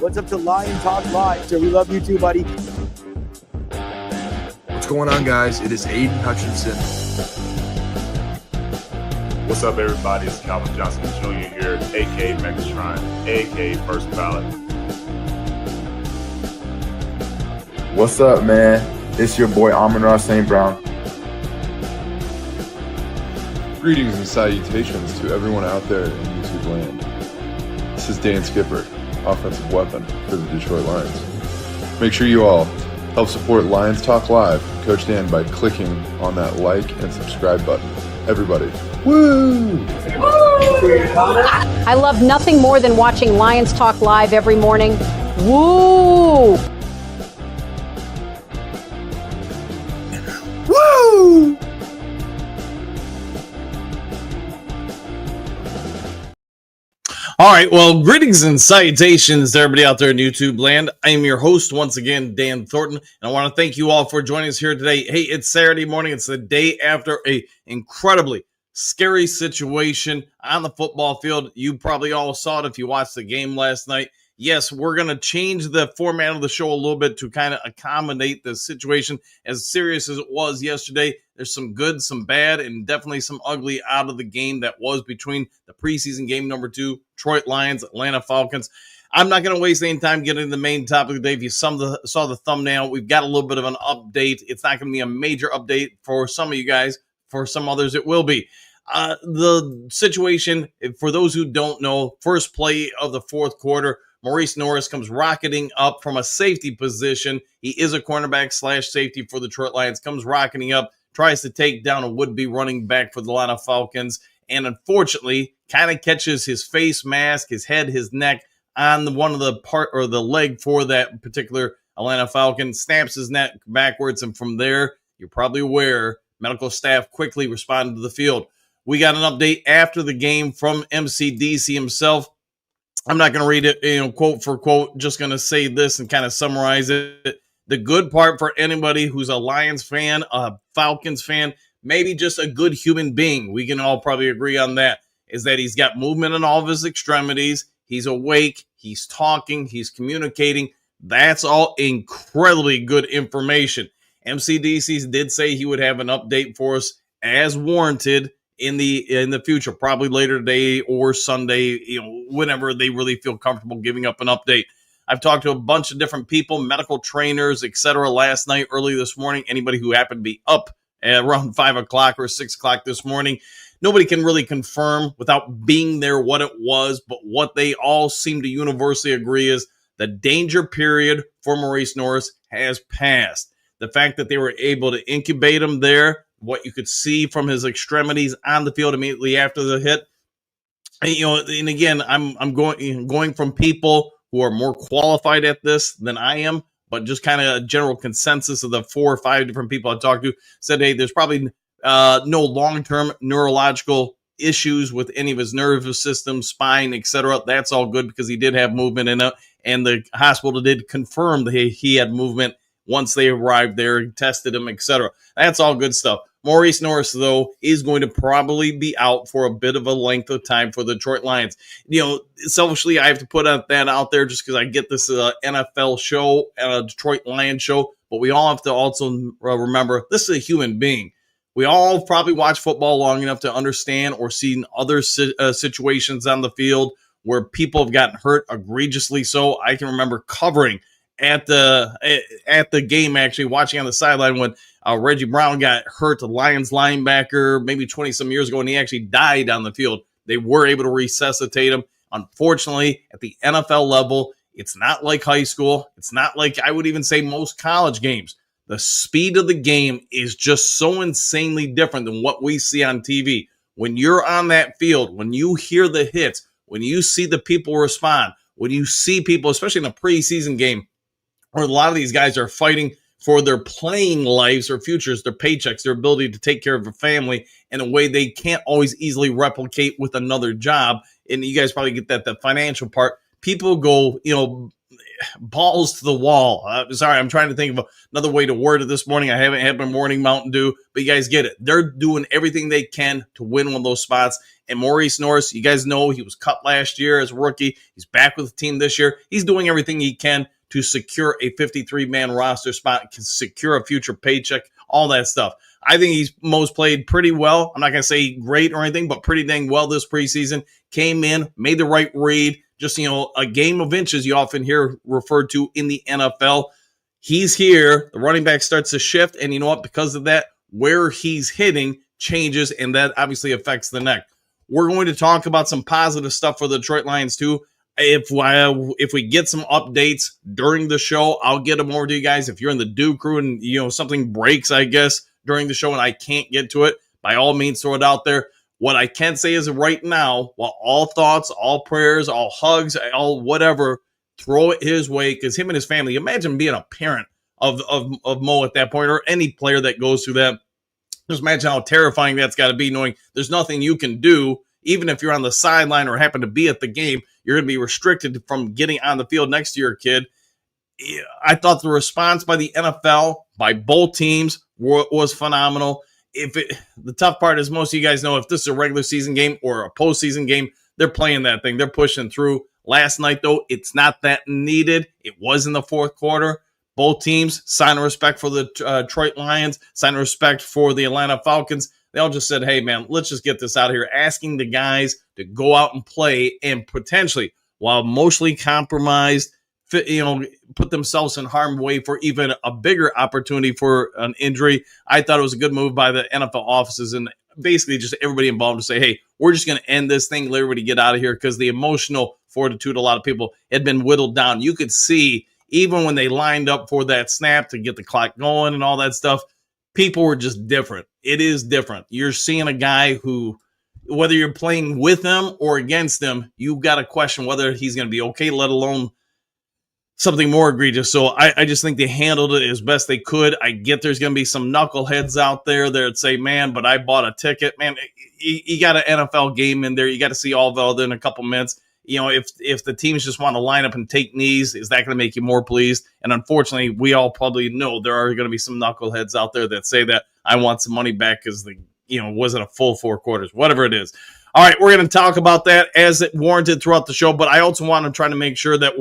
What's up to Lion Talk Live? So we love you too, buddy. What's going on, guys? It is Aiden Hutchinson. What's up, everybody? It's Calvin Johnson Jr. here, a.k.a. Megatron, a.k.a. First Ballot. What's up, man? It's your boy Amon-Ra St. Brown. Greetings and salutations to everyone out there in YouTube land. This is Dan Skipper, offensive weapon for the Detroit Lions. Make sure you all help support Lions Talk Live, Coach Dan, by clicking on that like and subscribe button. Everybody, woo! I love nothing more than watching Lions Talk Live every morning. Woo! Woo! All right, well, greetings and salutations to everybody out there in YouTube land. I am your host once again, Dan Thornton, and I want to thank you all for joining us here today. Hey, it's Saturday morning. It's the day after a incredibly scary situation on the football field. You probably all saw it if you watched the game last night. Yes, we're going to change the format of the show a little bit to kind of accommodate the situation. As serious as it was yesterday, there's some good, some bad, and definitely some ugly out of the game that was between the preseason game number 2, Detroit Lions, Atlanta Falcons. I'm not going to waste any time getting into the main topic of the day. If you saw the thumbnail, we've got a little bit of an update. It's not going to be a major update for some of you guys. For some others, it will be. The situation, for those who don't know, first play of the fourth quarter, Morice Norris comes rocketing up from a safety position. He is a cornerback / safety for the Detroit Lions. Comes rocketing up, tries to take down a would-be running back for the Atlanta Falcons, and unfortunately kind of catches his face mask, his head, his neck on one of the part or the leg for that particular Atlanta Falcon, snaps his neck backwards, and from there, you're probably aware, medical staff quickly responded to the field. We got an update after the game from MCDC himself. I'm not going to read it, quote for quote, just going to say this and kind of summarize it. The good part for anybody who's a Lions fan, a Falcons fan, maybe just a good human being, we can all probably agree on that, is that he's got movement in all of his extremities. He's awake. He's talking. He's communicating. That's all incredibly good information. MCDC did say he would have an update for us as warranted in the future, probably later today or Sunday, whenever they really feel comfortable giving up an update. I've talked to a bunch of different people, medical trainers, etc. last night, early this morning. Anybody who happened to be up at around 5 o'clock or 6 o'clock this morning, nobody can really confirm without being there what it was, but what they all seem to universally agree is the danger period for Morice Norris has passed. The fact that they were able to incubate him there, what you could see from his extremities on the field immediately after the hit. And again, I'm going from people who are more qualified at this than I am, but just kind of a general consensus of the 4 or 5 different people I talked to said, hey, there's probably no long-term neurological issues with any of his nervous system, spine, etc. That's all good because he did have movement in it, and the hospital did confirm that he had movement once they arrived there, tested him, etc. That's all good stuff. Morice Norris, though, is going to probably be out for a bit of a length of time for the Detroit Lions. Selfishly, I have to put that out there just because I get this NFL show, a Detroit Lions show, but we all have to also remember this is a human being. We all probably watch football long enough to understand or seen other situations on the field where people have gotten hurt egregiously. So I can remember covering at the game, actually watching on the sideline when Reggie Brown got hurt, the Lions linebacker, maybe 20-some years ago, and he actually died on the field. They were able to resuscitate him. Unfortunately, at the NFL level, it's not like high school. It's not like, I would even say, most college games. The speed of the game is just so insanely different than what we see on TV. When you're on that field, when you hear the hits, when you see the people respond, when you see people, especially in a preseason game, where a lot of these guys are fighting for their playing lives or futures, their paychecks, their ability to take care of a family in a way they can't always easily replicate with another job. And you guys probably get that, the financial part. People go, balls to the wall. Sorry, I'm trying to think of another way to word it this morning. I haven't had my morning Mountain Dew, but you guys get it. They're doing everything they can to win one of those spots. And Morice Norris, you guys know he was cut last year as a rookie. He's back with the team this year. He's doing everything he can to secure a 53-man roster spot, can secure a future paycheck, all that stuff. I think he's most played pretty well. I'm not going to say great or anything, but pretty dang well this preseason. Came in, made the right read. Just, a game of inches you often hear referred to in the NFL. He's here. The running back starts to shift. And you know what? Because of that, where he's hitting changes, and that obviously affects the neck. We're going to talk about some positive stuff for the Detroit Lions, too. If we get some updates during the show, I'll get them over to you guys. If you're in the Dew crew and, something breaks, I guess, during the show and I can't get to it, by all means, throw it out there. What I can say is right now, while all thoughts, all prayers, all hugs, all whatever, throw it his way, because him and his family, imagine being a parent of Mo at that point, or any player that goes through that. Just imagine how terrifying that's got to be, knowing there's nothing you can do, even if you're on the sideline or happen to be at the game. You're going to be restricted from getting on the field next to your kid. I thought the response by the NFL, by both teams, was phenomenal. The tough part is, most of you guys know, if this is a regular season game or a postseason game, they're playing that thing. They're pushing through. Last night, though, it's not that needed. It was in the fourth quarter. Both teams sign a respect for the Detroit Lions, sign a respect for the Atlanta Falcons. They all just said, hey, man, let's just get this out of here, asking the guys to go out and play and potentially, while emotionally compromised, put themselves in harm's way for even a bigger opportunity for an injury. I thought it was a good move by the NFL offices and basically just everybody involved to say, hey, we're just going to end this thing, let everybody get out of here, because the emotional fortitude, a lot of people had been whittled down. You could see, even when they lined up for that snap to get the clock going and all that stuff, people were just different. It is different. You're seeing a guy who, whether you're playing with him or against him, you've got to question whether he's going to be okay, let alone something more egregious. So I just think they handled it as best they could. I get there's going to be some knuckleheads out there that say, man, but I bought a ticket. Man, you got an NFL game in there. You got to see all of it in a couple minutes. If the teams just want to line up and take knees, is that going to make you more pleased? And unfortunately, we all probably know there are going to be some knuckleheads out there that say that I want some money back because wasn't a full 4 quarters, whatever it is. All right, we're going to talk about that as it warranted throughout the show, but I also want to try to make sure that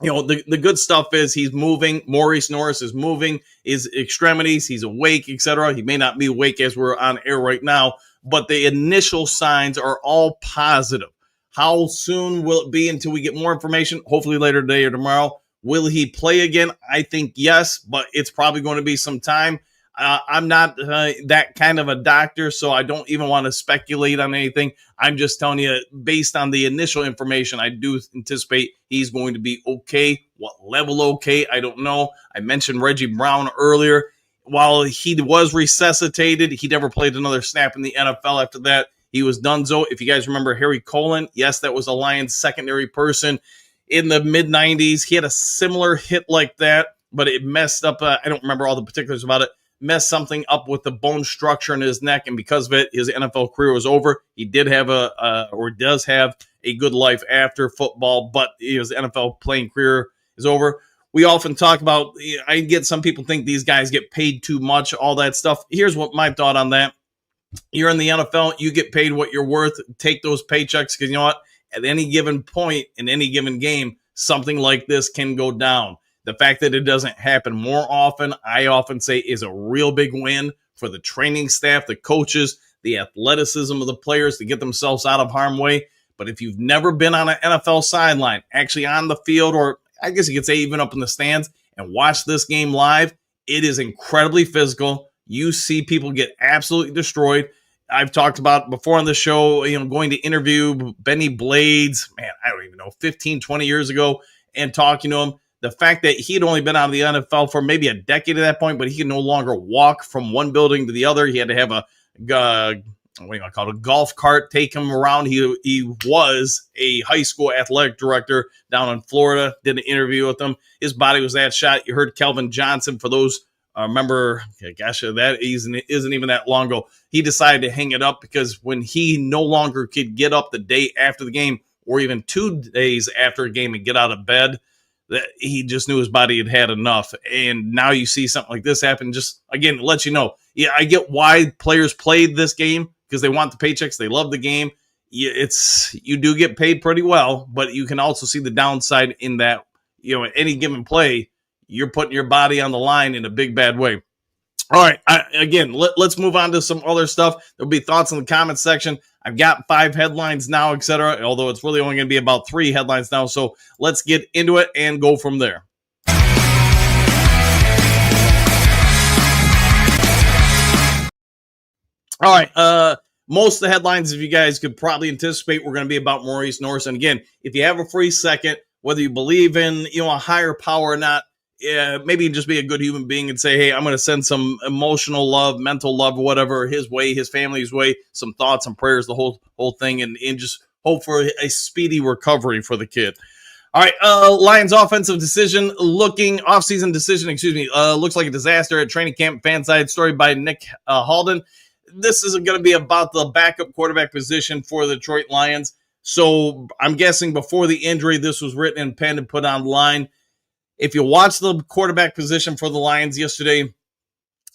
the good stuff is he's moving. Morice Norris is moving his extremities. He's awake, etc. He may not be awake as we're on air right now, but the initial signs are all positive. How soon will it be until we get more information? Hopefully later today or tomorrow. Will he play again? I think yes, but it's probably going to be some time. I'm not that kind of a doctor, so I don't even want to speculate on anything. I'm just telling you, based on the initial information, I do anticipate he's going to be okay. What level okay, I don't know. I mentioned Reggie Brown earlier. While he was resuscitated, he never played another snap in the NFL after that. He was donezo. If you guys remember Harry Colin, yes, that was a Lions secondary person in the mid-90s. He had a similar hit like that, but it messed up. I don't remember all the particulars about it. Messed something up with the bone structure in his neck, and because of it, his NFL career was over. He did have does have a good life after football, but his NFL playing career is over. We often talk about, I get some people think these guys get paid too much, all that stuff. Here's what my thought on that. You're in the NFL, you get paid what you're worth. Take those paychecks, because you know what? At any given point in any given game, something like this can go down. The fact that it doesn't happen more often, I often say, is a real big win for the training staff, the coaches, the athleticism of the players to get themselves out of harm's way. But if you've never been on an NFL sideline, actually on the field, or I guess you could say even up in the stands, and watch this game live, it is incredibly physical. You see people get absolutely destroyed. I've talked about before on the show, going to interview Benny Blades, man, I don't even know, 15, 20 years ago, and talking to him. The fact that he had only been out of the NFL for maybe a decade at that point, but he could no longer walk from one building to the other. He had to have a golf cart take him around. He was a high school athletic director down in Florida. Did an interview with him. His body was that shot. You heard Kelvin Johnson, for those remember, gosh, that isn't even that long ago. He decided to hang it up because when he no longer could get up the day after the game, or even 2 days after a game and get out of bed, that he just knew his body had had enough. And now you see something like this happen. Just, again, let you know, yeah, I get why players played this game because they want the paychecks. They love the game. You do get paid pretty well, but you can also see the downside in that, any given play, you're putting your body on the line in a big, bad way. All right. Let's move on to some other stuff. There'll be thoughts in the comments section. I've got 5 headlines now, etc. Although it's really only going to be about 3 headlines now. So let's get into it and go from there. All right. Most of the headlines, if you guys could probably anticipate, we're going to be about Morice Norris. And again, if you have a free second, whether you believe in a higher power or not, maybe just be a good human being and say, hey, I'm going to send some emotional love, mental love, whatever, his way, his family's way, some thoughts and prayers, the whole thing, and just hope for a speedy recovery for the kid. All right, Lions offseason decision looks like a disaster at training camp. Fanside story by Nick Halden. This is going to be about the backup quarterback position for the Detroit Lions. So I'm guessing before the injury, this was written in pen and put online. If you watch the quarterback position for the Lions yesterday,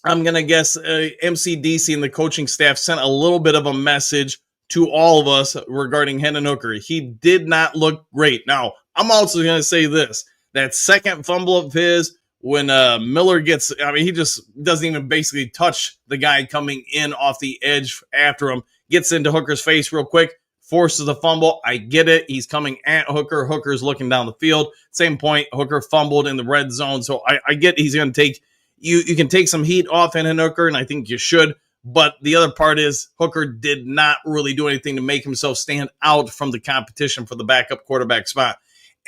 I'm going to guess MCDC and the coaching staff sent a little bit of a message to all of us regarding Hendon Hooker. He did not look great. Now, I'm also going to say this. That second fumble of his when Miller gets, he just doesn't even basically touch the guy coming in off the edge after him, gets into Hooker's face real quick, forces the fumble. I get it. He's coming at Hooker. Hooker's looking down the field. Same point. Hooker fumbled in the red zone. So I get he's going to take, you can take some heat off Hendon Hooker, and I think you should. But the other part is Hooker did not really do anything to make himself stand out from the competition for the backup quarterback spot.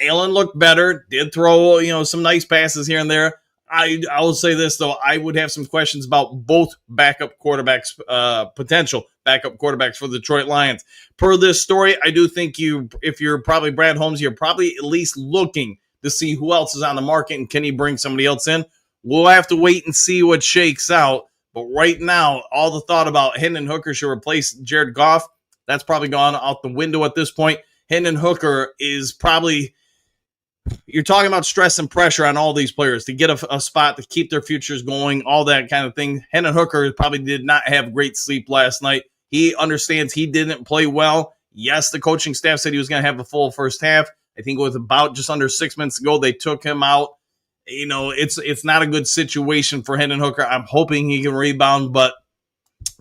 Allen looked better, did throw, some nice passes here and there. I will say this, though. I would have some questions about both backup quarterbacks, potential backup quarterbacks for the Detroit Lions. Per this story, I do think if you're probably Brad Holmes, you're probably at least looking to see who else is on the market and can he bring somebody else in. We'll have to wait and see what shakes out. But right now, all the thought about Hendon Hooker should replace Jared Goff, that's probably gone out the window at this point. Hendon Hooker is probably... You're talking about stress and pressure on all these players to get a spot to keep their futures going, all that kind of thing. Hendon Hooker probably did not have great sleep last night. He understands he didn't play well. Yes, the coaching staff said he was going to have a full first half. I think it was about just under 6 minutes ago they took him out. It's not a good situation for Hendon Hooker. I'm hoping he can rebound, but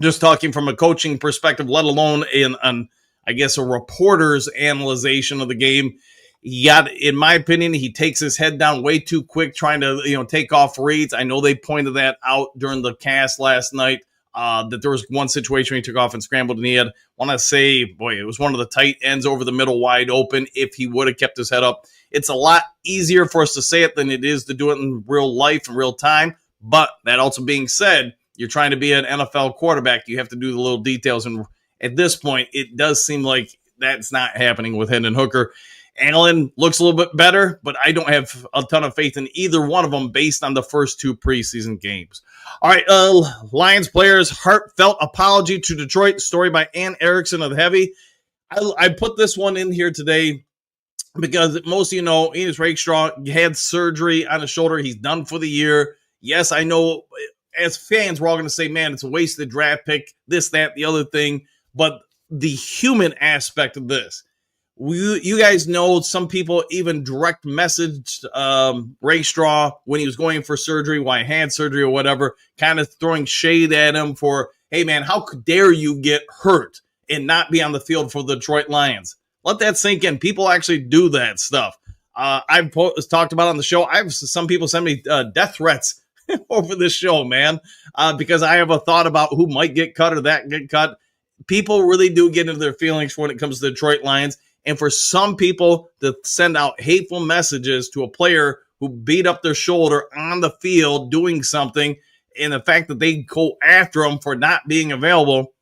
just talking from a coaching perspective, let alone in I guess a reporter's analyzation of the game, in my opinion, he takes his head down way too quick trying to, take off reads. I know they pointed that out during the cast last night, that there was one situation where he took off and scrambled, and he had, it was one of the tight ends over the middle wide open if he would have kept his head up. It's a lot easier for us to say it than it is to do it in real life, in real time. But that also being said, you're trying to be an NFL quarterback. You have to do the little details. And at this point, it does seem like that's not happening with Hendon Hooker. Allen looks a little bit better, but I don't have a ton of faith in either one of them based on the first 2 preseason games. All right, Lions players' heartfelt apology to Detroit. Story by Ann Erickson of the Heavy. I put this one in here today because most of you know Enos Rakestraw had surgery on his shoulder. He's done for the year. Yes, I know as fans, we're all going to say, man, it's a wasted draft pick, this, that, the other thing. But the human aspect of this, you guys know some people even direct messaged Rakestraw when he was going for surgery, why he had surgery or whatever, kind of throwing shade at him for, hey, man, how dare you get hurt and not be on the field for the Detroit Lions? Let that sink in. People actually do that stuff. I've talked about on the show. Some people send me death threats over this show, man, because I have a thought about who might get cut or that get cut. People really do get into their feelings when it comes to the Detroit Lions. And for some people to send out hateful messages to a player who beat up their shoulder on the field doing something, and the fact that they go after him for not being available,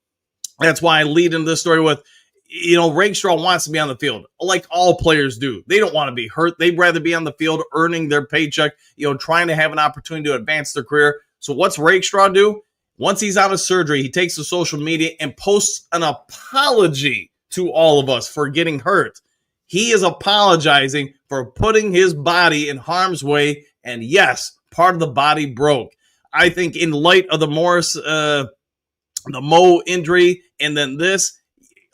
that's why I lead into this story with, Rakestraw wants to be on the field, like all players do. They don't want to be hurt. They'd rather be on the field earning their paycheck, trying to have an opportunity to advance their career. So what's Rakestraw do? Once he's out of surgery, he takes to social media and posts an apology to all of us for getting hurt. He is apologizing for putting his body in harm's way. And yes, part of the body broke. I think in light of the Morice, the Mo injury, and then this,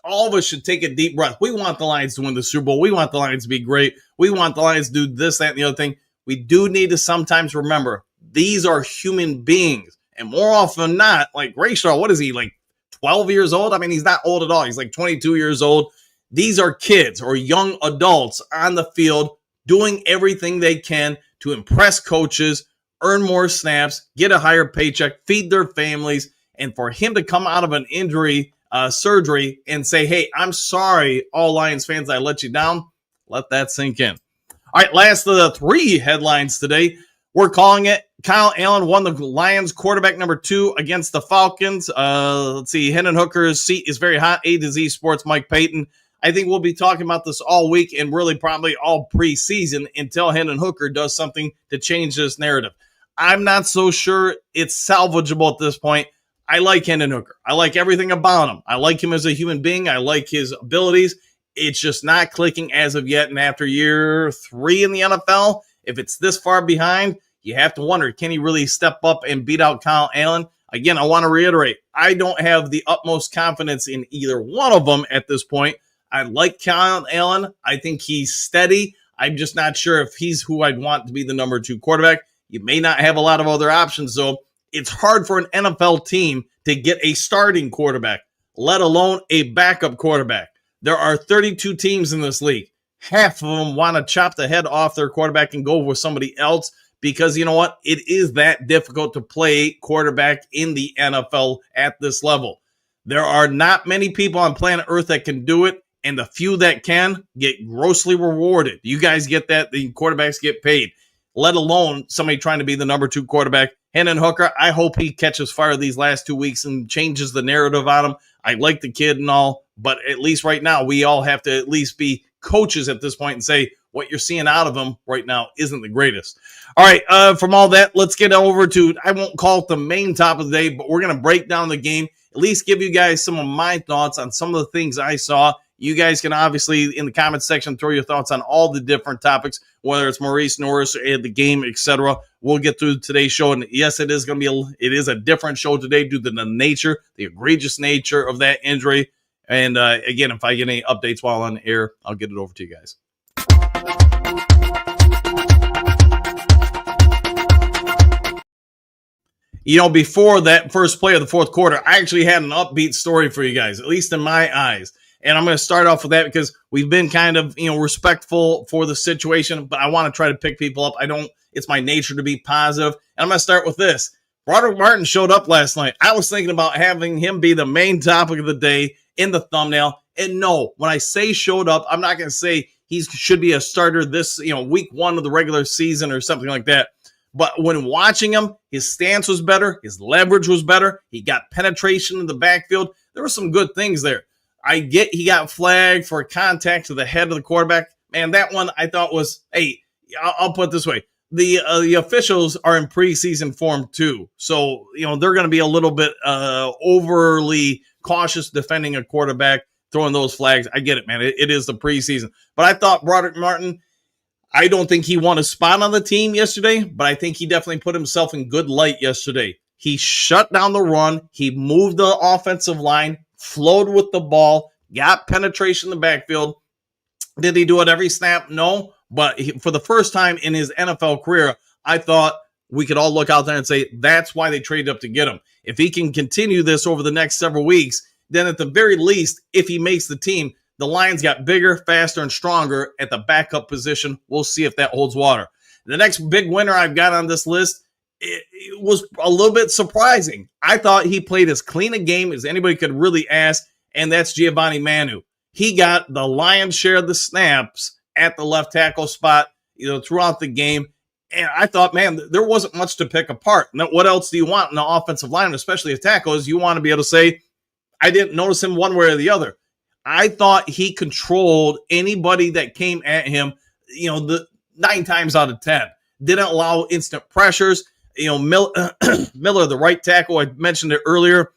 all of us should take a deep breath. We want the Lions to win the Super Bowl. We want the Lions to be great. We want the Lions to do this, that, and the other thing. We do need to sometimes remember these are human beings. And more often than not, like Ragnow, what is he, like 12 years old? I mean, he's not old at all. He's like 22 years old. These are kids or young adults on the field doing everything they can to impress coaches, earn more snaps, get a higher paycheck, feed their families. And for him to come out of an injury surgery and say, hey, I'm sorry, all Lions fans, I let you down, let that sink in. All right, last of the 3 headlines today. We're calling it. Kyle Allen won the Lions quarterback number 2 against the Falcons. Let's see. Hendon Hooker's seat is very hot. A to Z Sports, Mike Payton. I think we'll be talking about this all week and really probably all preseason until Hendon Hooker does something to change this narrative. I'm not so sure it's salvageable at this point. I like Hendon Hooker. I like everything about him. I like him as a human being. I like his abilities. It's just not clicking as of yet. And after year 3 in the NFL, if it's this far behind, you have to wonder, can he really step up and beat out Kyle Allen? Again, I want to reiterate, I don't have the utmost confidence in either one of them at this point. I like Kyle Allen. I think he's steady. I'm just not sure if he's who I'd want to be the number 2 quarterback. You may not have a lot of other options, though. It's hard for an NFL team to get a starting quarterback, let alone a backup quarterback. There are 32 teams in this league. Half of them want to chop the head off their quarterback and go with somebody else because, you know what? It is that difficult to play quarterback in the NFL at this level. There are not many people on planet Earth that can do it, and the few that can get grossly rewarded. You guys get that. The quarterbacks get paid, let alone somebody trying to be the number 2 quarterback. Hendon Hooker, I hope he catches fire these last 2 weeks and changes the narrative on him. I like the kid and all, but at least right now, we all have to at least be coaches at this point and say what you're seeing out of him right now isn't the greatest. All right, from all that, let's get over to, I won't call it the main topic of the day, but we're going to break down the game, at least give you guys some of my thoughts on some of the things I saw. You guys can obviously, in the comments section, throw your thoughts on all the different topics, whether it's Morice Norris, the game, etc. We'll get through today's show, and yes, it is going to be it is a different show today due to the nature, the egregious nature of that injury. And again, if I get any updates while on air, I'll get it over to you guys. You know, before that first play of the fourth quarter, I actually had an upbeat story for you guys, at least in my eyes. And I'm going to start off with that because we've been kind of, respectful for the situation, but I want to try to pick people up. It's my nature to be positive. And I'm going to start with this. Broderick Martin showed up last night. I was thinking about having him be the main topic of the day in the thumbnail. And no, when I say showed up, I'm not going to say he should be a starter this, week 1 of the regular season or something like that. But when watching him, his stance was better. His leverage was better. He got penetration in the backfield. There were some good things there. I get he got flagged for contact to the head of the quarterback. Man, that one I thought was, hey, I'll put it this way. The officials are in preseason form too. So, they're going to be a little bit overly cautious defending a quarterback, throwing those flags. I get it, man. It is the preseason. But I thought Broderick Martin, I don't think he won a spot on the team yesterday, but I think he definitely put himself in good light yesterday. He shut down the run. He moved the offensive line, flowed with the ball, got penetration in the backfield. Did he do it every snap? No. But for the first time in his NFL career, I thought we could all look out there and say that's why they traded up to get him. If he can continue this over the next several weeks, then at the very least, if he makes the team, the Lions got bigger, faster, and stronger at the backup position. We'll see if that holds water. The next big winner I've got on this list, it was a little bit surprising. I thought he played as clean a game as anybody could really ask, and that's Giovanni Manu. He got the lion's share of the snaps at the left tackle spot, throughout the game. And I thought, man, there wasn't much to pick apart. Now, what else do you want in the offensive line, especially a tackle, is you want to be able to say, I didn't notice him one way or the other. I thought he controlled anybody that came at him, the 9 times out of 10. Didn't allow instant pressures. Miller, the right tackle, I mentioned it earlier.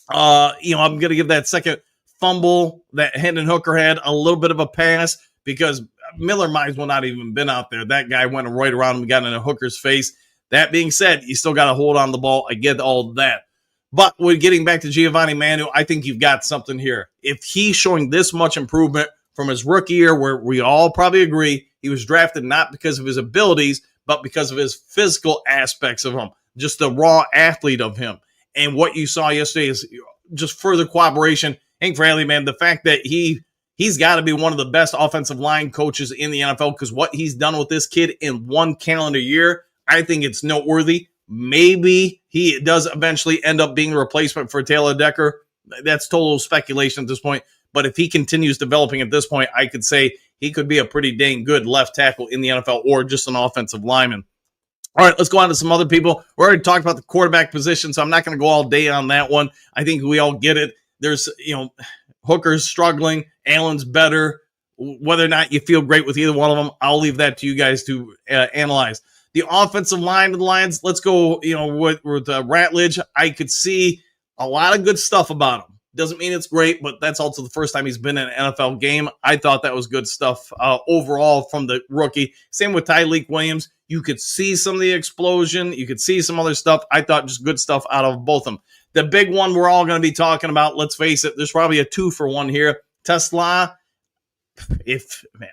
I'm going to give that second fumble that Hendon Hooker had a little bit of a pass because Miller might as well not even been out there. That guy went right around him, got in a hooker's face. That being said, you still got to hold on the ball. I get all that. But with getting back to Giovanni Manu, I think you've got something here. If he's showing this much improvement from his rookie year, where we all probably agree he was drafted not because of his abilities, but because of his physical aspects of him, just the raw athlete of him. And what you saw yesterday is just further corroboration. Hank Fraley, man, the fact that he's got to be one of the best offensive line coaches in the NFL, because what he's done with this kid in one calendar year, I think it's noteworthy. Maybe he does eventually end up being a replacement for Taylor Decker. That's total speculation at this point. But if he continues developing at this point, I could say he could be a pretty dang good left tackle in the NFL or just an offensive lineman. All right, let's go on to some other people. We already talked about the quarterback position, so I'm not going to go all day on that one. I think we all get it. There's, Hooker's struggling. Allen's better. Whether or not you feel great with either one of them, I'll leave that to you guys to analyze. The offensive line of the Lions, let's go, with Ratledge. I could see a lot of good stuff about him. Doesn't mean it's great, but that's also the first time he's been in an NFL game. I thought that was good stuff overall from the rookie. Same with Tyreek Williams. You could see some of the explosion. You could see some other stuff. I thought just good stuff out of both of them. The big one we're all going to be talking about, let's face it, there's probably a 2-for-1 here. Tesla,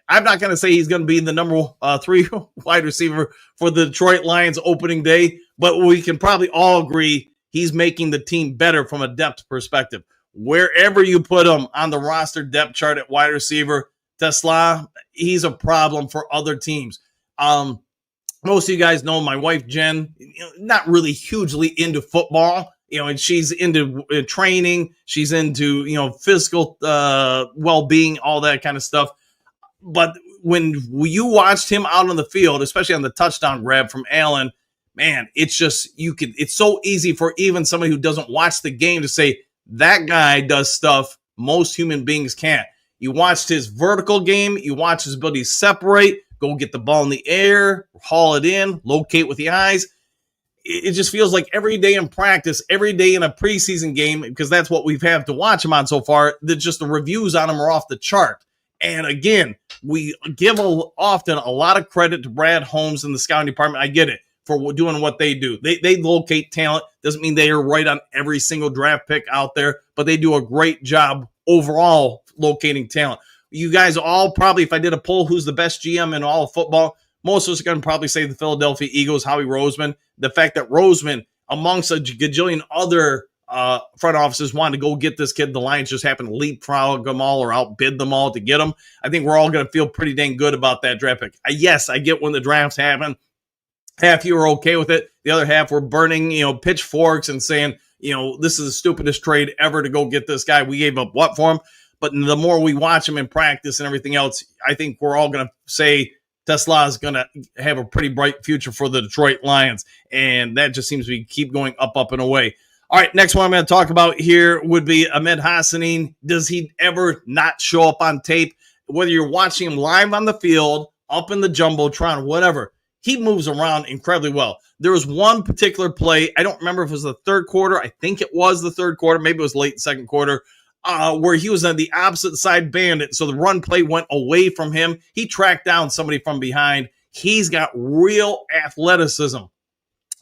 I'm not going to say he's going to be the number 3 wide receiver for the Detroit Lions opening day, but we can probably all agree he's making the team better from a depth perspective. Wherever you put him on the roster depth chart at wide receiver, Tesla, he's a problem for other teams. Most of you guys know my wife, Jen, not really hugely into football, and she's into training. She's into, physical well-being, all that kind of stuff. But when you watched him out on the field, especially on the touchdown grab from Allen, man, it's just, it's so easy for even somebody who doesn't watch the game to say, that guy does stuff most human beings can't. You watched his vertical game. You watched his ability to separate, go get the ball in the air, haul it in, locate with the eyes. It just feels like every day in practice, every day in a preseason game, because that's what we've had to watch him on so far, that just the reviews on him are off the chart. And again, we give often a lot of credit to Brad Holmes and the scouting department. I get it, for doing what they do. They locate talent. Doesn't mean they are right on every single draft pick out there, but they do a great job overall locating talent. You guys all probably, if I did a poll, who's the best GM in all of football, most of us are going to probably say the Philadelphia Eagles, Howie Roseman. The fact that Roseman, amongst a gajillion other front offices, wanted to go get this kid, the Lions just happened to leapfrog them all or outbid them all to get him. I think we're all going to feel pretty dang good about that draft pick. Yes, I get when the drafts happen. Half you are okay with it. The other half were burning, pitchforks and saying, this is the stupidest trade ever to go get this guy. We gave up what for him? But the more we watch him in practice and everything else, I think we're all going to say Tesla is going to have a pretty bright future for the Detroit Lions. And that just seems to keep going up and away. All right, next one I'm going to talk about here would be Ahmed Hassanin. Does he ever not show up on tape? Whether you're watching him live on the field, up in the Jumbotron, whatever, he moves around incredibly well. There was one particular play, I don't remember if it was the third quarter. I think it was the third quarter. Maybe it was late second quarter, where he was on the opposite side bandit. So the run play went away from him. He tracked down somebody from behind. He's got real athleticism.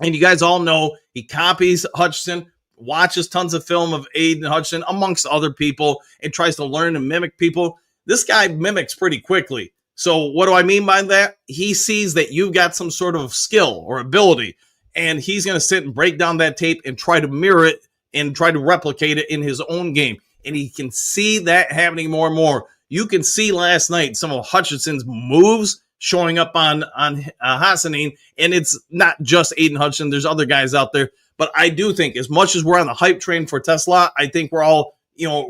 And you guys all know he copies Hutchinson, watches tons of film of Aiden Hutchinson, amongst other people, and tries to learn and mimic people. This guy mimics pretty quickly. So what do I mean by that? He sees that you've got some sort of skill or ability, and he's going to sit and break down that tape and try to mirror it and try to replicate it in his own game. And he can see that happening more and more. You can see last night some of Hutchinson's moves showing up on Hassanin, and it's not just Aiden Hutchinson. There's other guys out there. But I do think, as much as we're on the hype train for Tesla, I think we're all,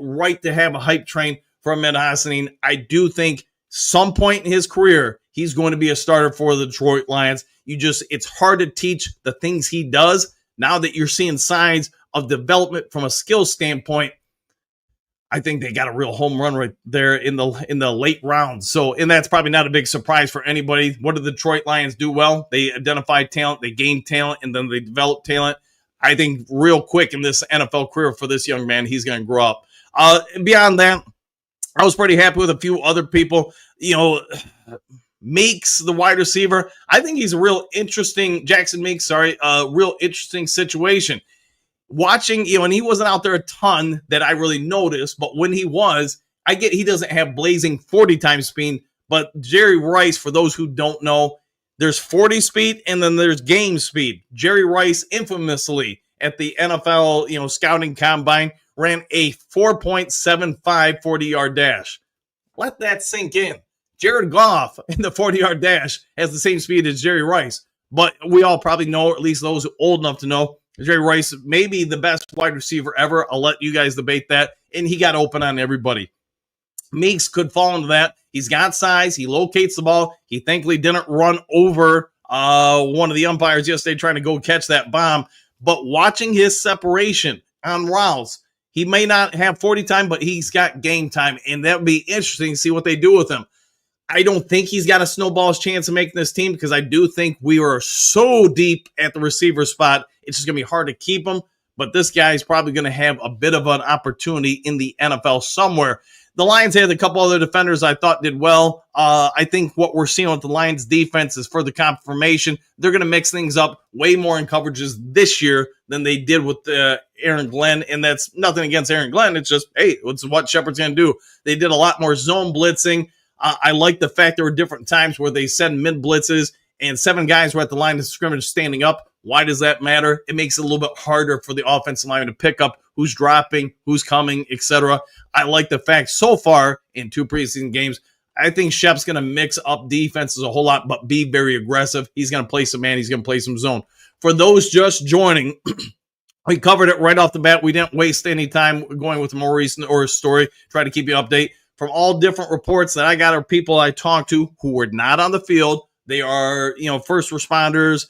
right to have a hype train for Ahmed Hassanin. I do think some point in his career, he's going to be a starter for the Detroit Lions. It's hard to teach the things he does. Now that you're seeing signs of development from a skill standpoint, I think they got a real home run right there in the late rounds. So, and that's probably not a big surprise for anybody. What do the Detroit Lions do well? They identify talent, they gain talent, and then they develop talent. I think real quick in this NFL career for this young man, he's going to grow up. Beyond that, I was pretty happy with a few other people. Meeks, the wide receiver, I think he's a real interesting, Jackson Meeks, real interesting situation. Watching, and he wasn't out there a ton that I really noticed, but when he was, I get he doesn't have blazing 40 times speed, but Jerry Rice, for those who don't know, there's 40 speed and then there's game speed. Jerry Rice infamously at the NFL, scouting combine ran a 4.75 40-yard dash. Let that sink in. Jared Goff in the 40-yard dash has the same speed as Jerry Rice, but we all probably know, or at least those old enough to know, Jerry Rice may be the best wide receiver ever. I'll let you guys debate that, and he got open on everybody. Meeks could fall into that. He's got size. He locates the ball. He thankfully didn't run over one of the umpires yesterday trying to go catch that bomb, but watching his separation on routes, he may not have 40 time, but he's got game time, and that would be interesting to see what they do with him. I don't think he's got a snowball's chance of making this team because I do think we are so deep at the receiver spot, it's just going to be hard to keep him. But this guy is probably going to have a bit of an opportunity in the NFL somewhere. The Lions had a couple other defenders I thought did well. I think what we're seeing with the Lions defense is further confirmation. They're going to mix things up way more in coverages this year than they did with Aaron Glenn. And that's nothing against Aaron Glenn. It's just, hey, it's what Shepard's going to do. They did a lot more zone blitzing. I like the fact there were different times where they send mid blitzes and 7 guys were at the line of scrimmage standing up. Why does that matter? It makes it a little bit harder for the offensive line to pick up who's dropping, who's coming, etc. I like the fact so far in 2 preseason games, I think Shep's going to mix up defenses a whole lot, but be very aggressive. He's going to play some man. He's going to play some zone. For those just joining, we covered it right off the bat. We didn't waste any time going with the Morice Norris story. Try to keep you update. From all different reports that I got are people I talked to who were not on the field. They are, first responders,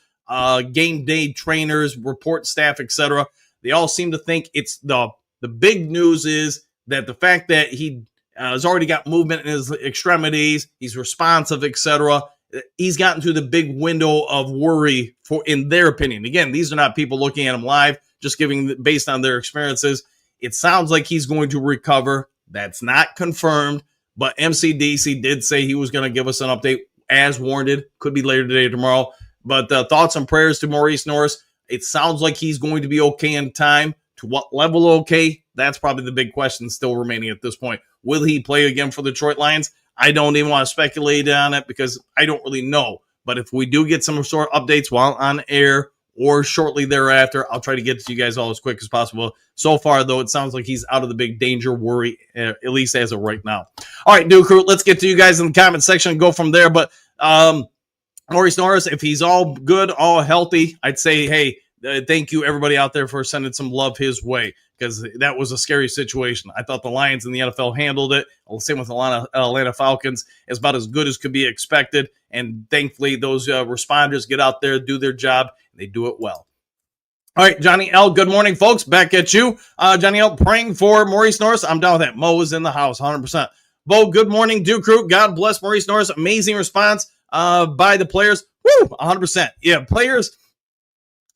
game day trainers, report staff, etc. They all seem to think it's the big news is that the fact that he has already got movement in his extremities, he's responsive, etc. He's gotten to the big window of worry for, in their opinion. Again, these are not people looking at him live, just giving based on their experiences. It sounds like he's going to recover. That's not confirmed, but MCDC did say he was going to give us an update as warranted. Could be later today or tomorrow. But thoughts and prayers to Morice Norris. It sounds like he's going to be okay in time. To what level okay? That's probably the big question still remaining at this point. Will he play again for the Detroit Lions? I don't even want to speculate on it because I don't really know. But if we do get some sort of updates while on air or shortly thereafter, I'll try to get to you guys all as quick as possible. So far, though, it sounds like he's out of the big danger worry, at least as of right now. All right, Duke Crew, let's get to you guys in the comment section and go from there. But Morice Norris, if he's all good, all healthy, I'd say, hey, thank you, everybody out there, for sending some love his way because that was a scary situation. I thought the Lions and the NFL handled it. Same with the Atlanta Falcons, as about as good as could be expected. And thankfully, those responders get out there, do their job, and they do it well. All right, Johnny L., good morning, folks. Back at you. Johnny L., praying for Morice Norris. I'm down with that. Mo is in the house, 100%. Bo, good morning, Duke Crew. God bless Morice Norris. Amazing response by the players. Woo, 100%. Yeah, players,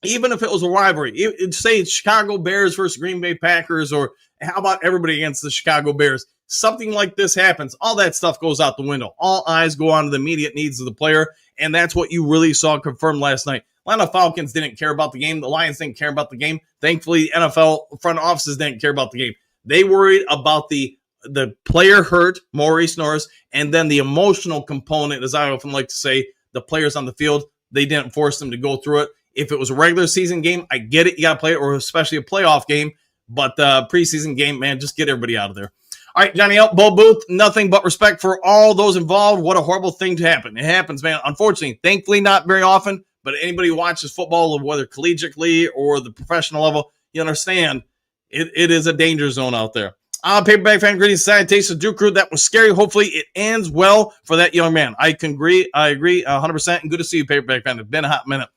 even if it was a rivalry, say it's Chicago Bears versus Green Bay Packers, or how about everybody against the Chicago Bears? Something like this happens. All that stuff goes out the window. All eyes go on to the immediate needs of the player, and that's what you really saw confirmed last night. Atlanta Falcons didn't care about the game. The Lions didn't care about the game. Thankfully, the NFL front offices didn't care about the game. They worried about the player hurt, Morice Norris, and then the emotional component, as I often like to say, the players on the field, they didn't force them to go through it. If it was a regular season game, I get it. You got to play it, or especially a playoff game. But the preseason game, man, just get everybody out of there. All right, Johnny L., Bo Booth, nothing but respect for all those involved. What a horrible thing to happen. It happens, man. Unfortunately, thankfully not very often, but anybody who watches football, whether collegiately or the professional level, you understand it is a danger zone out there. Paperback fan, greetings, salutations, Duke Crew. That was scary. Hopefully it ends well for that young man. I agree 100%, and good to see you, Paperback fan. It's been a hot minute.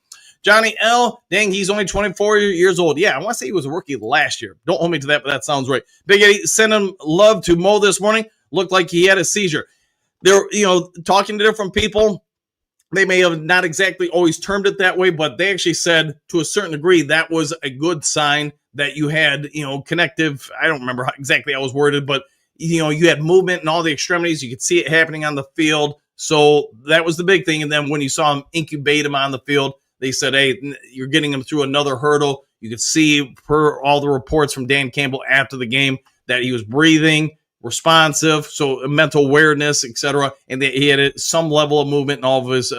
Johnny L., dang, he's only 24 years old. Yeah, I want to say he was a rookie last year. Don't hold me to that, but that sounds right. Big Eddie sending love to Mo this morning. Looked like he had a seizure. They're, talking to different people. They may have not exactly always termed it that way, but they actually said to a certain degree that was a good sign that you had, connective. I don't remember how exactly I was worded, but you had movement in all the extremities. You could see it happening on the field. So that was the big thing. And then when you saw him incubate him on the field, they said, hey, you're getting him through another hurdle. You could see per all the reports from Dan Campbell after the game that he was breathing, responsive, so mental awareness, etc. And that he had some level of movement in all of his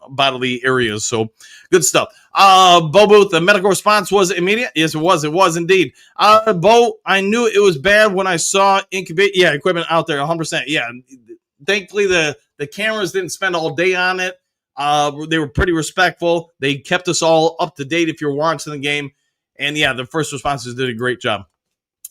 bodily areas. So good stuff. Bo Booth, the medical response was immediate. Yes, it was. It was indeed. Bo, I knew it was bad when I saw equipment out there, 100%. Yeah, thankfully the cameras didn't spend all day on it. They were pretty respectful. They kept us all up to date if you're watching the game. And yeah, the first responders did a great job.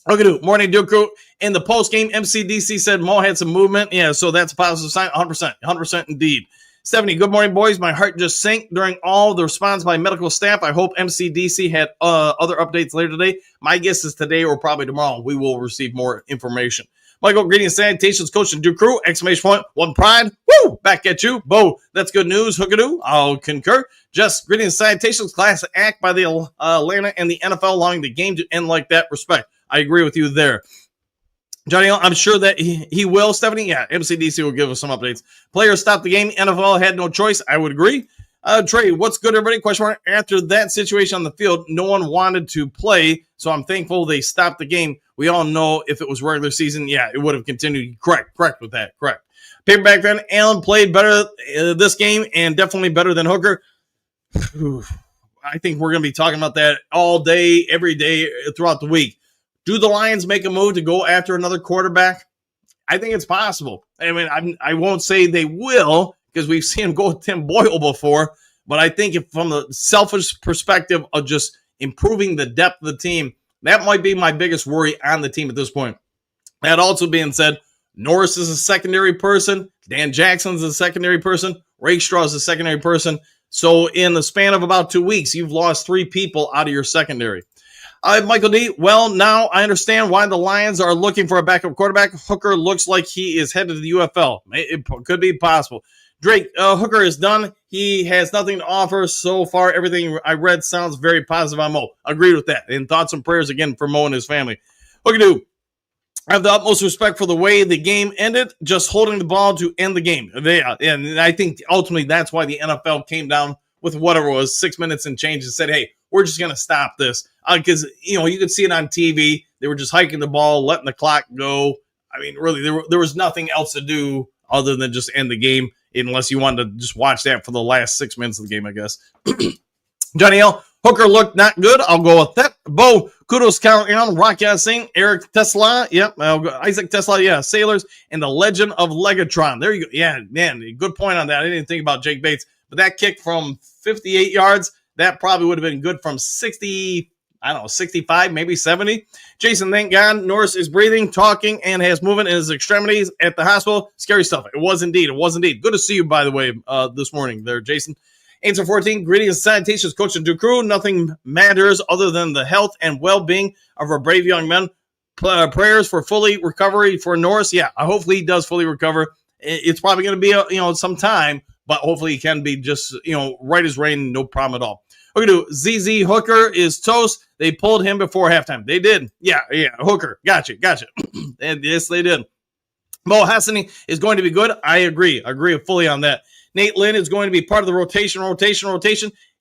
Okay, morning, Duke Crew. In the post game, MCDC said Mo had some movement. Yeah, so that's a positive sign. 100% indeed. Stephanie, good morning, boys. My heart just sank during all the response by medical staff. I hope MCDC had other updates later today. My guess is today or probably tomorrow we will receive more information. Michael, greetings, salutations, coach and Duke Crew, exclamation point, one pride, woo, back at you. Bo, that's good news, hookadoo, I'll concur. Just greetings, salutations, class act by the Atlanta and the NFL allowing the game to end like that, respect. I agree with you there. Johnny, I'm sure that he will, Stephanie. Yeah, MCDC will give us some updates. Players stopped the game, NFL had no choice, I would agree. Trey, what's good, everybody? Question mark. After that situation on the field, no one wanted to play, so I'm thankful they stopped the game. We all know if it was regular season, yeah, it would have continued. Correct with that. Correct. Paperback fan, Allen played better this game and definitely better than Hooker. I think we're going to be talking about that all day, every day, throughout the week. Do the Lions make a move to go after another quarterback? I think it's possible. I mean, I won't say they will because we've seen him go with Tim Boyle before, but I think if from the selfish perspective of just improving the depth of the team, that might be my biggest worry on the team at this point. That also being said, Norris is a secondary person. Dan Jackson's a secondary person. Ragnow is a secondary person. So in the span of about 2 weeks, you've lost 3 people out of your secondary. Michael D. Well, now I understand why the Lions are looking for a backup quarterback. Hooker looks like he is headed to the UFL. It could be possible. Drake, Hooker is done. He has nothing to offer so far. Everything I read sounds very positive on Mo. Agreed with that. And thoughts and prayers again for Mo and his family. Hooker, I have the utmost respect for the way the game ended, just holding the ball to end the game. And I think ultimately that's why the NFL came down with whatever it was, 6 minutes and change and said, hey, we're just going to stop this. Because, you could see it on TV. They were just hiking the ball, letting the clock go. I mean, really, there was nothing else to do other than just end the game, unless you wanted to just watch that for the last 6 minutes of the game, I guess. Johnny L. Hooker looked not good. I'll go with that. Bo, kudos count on Rock Singh, Eric Tesla. Yep. Isaac Tesla. Yeah. Sailors and the Legend of Legatron. There you go. Yeah, man. Good point on that. I didn't think about Jake Bates, but that kick from 58 yards, that probably would have been good from 60, 65, maybe 70. Jason, thank God Norris is breathing, talking, and has movement in his extremities at the hospital. Scary stuff. It was indeed. Good to see you, by the way, this morning there, Jason. Answer 14, greetings and salutations, Coach and Duke Crew. Nothing matters other than the health and well-being of our brave young men. Prayers for fully recovery for Norris. Yeah, hopefully he does fully recover. It's probably going to be, some time, but hopefully he can be just, right as rain, no problem at all. Okay, ZZ Hooker is toast. They pulled him before halftime. They did. Yeah, Hooker. Gotcha. And yes, they did. Mo Hassani is going to be good. I agree fully on that. Nate Lynn is going to be part of the rotation.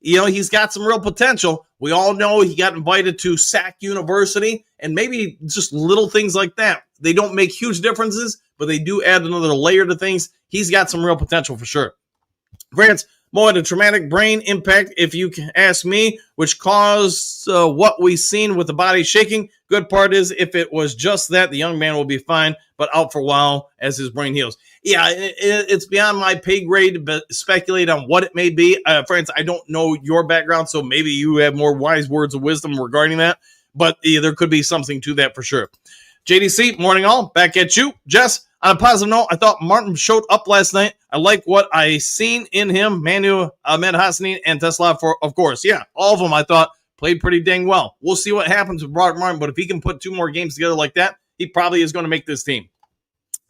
He's got some real potential. We all know he got invited to Sac University, and maybe just little things like that. They don't make huge differences, but they do add another layer to things. He's got some real potential for sure. France, Mo had a traumatic brain impact, if you can ask me, which caused what we seen with the body shaking. Good part is if it was just that, the young man will be fine, but out for a while as his brain heals. Yeah, it's beyond my pay grade to speculate on what it may be. France, I don't know your background, so maybe you have more wise words of wisdom regarding that, but there could be something to that for sure. JDC, morning all, back at you. Jess, on a positive note, I thought Martin showed up last night. I like what I seen in him. Manu, Ahmed Hassani, and Tesla, of course. Yeah, all of them I thought played pretty dang well. We'll see what happens with Brock Martin, but if he can put 2 more games together like that, he probably is going to make this team.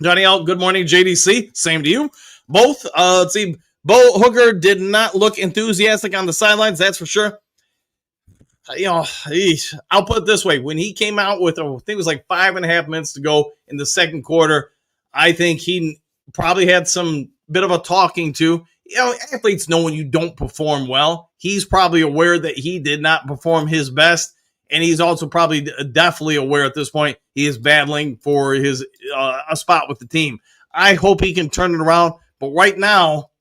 Johnny L, good morning, JDC. Same to you. Both. Let's see. Bo Hooker did not look enthusiastic on the sidelines, that's for sure. I'll put it this way. When he came out with, I think it was like 5.5 minutes to go in the second quarter, I think he probably had some bit of a talking to. Athletes know when you don't perform well. He's probably aware that he did not perform his best, and he's also probably definitely aware at this point he is battling for his a spot with the team. I hope he can turn it around, but right now,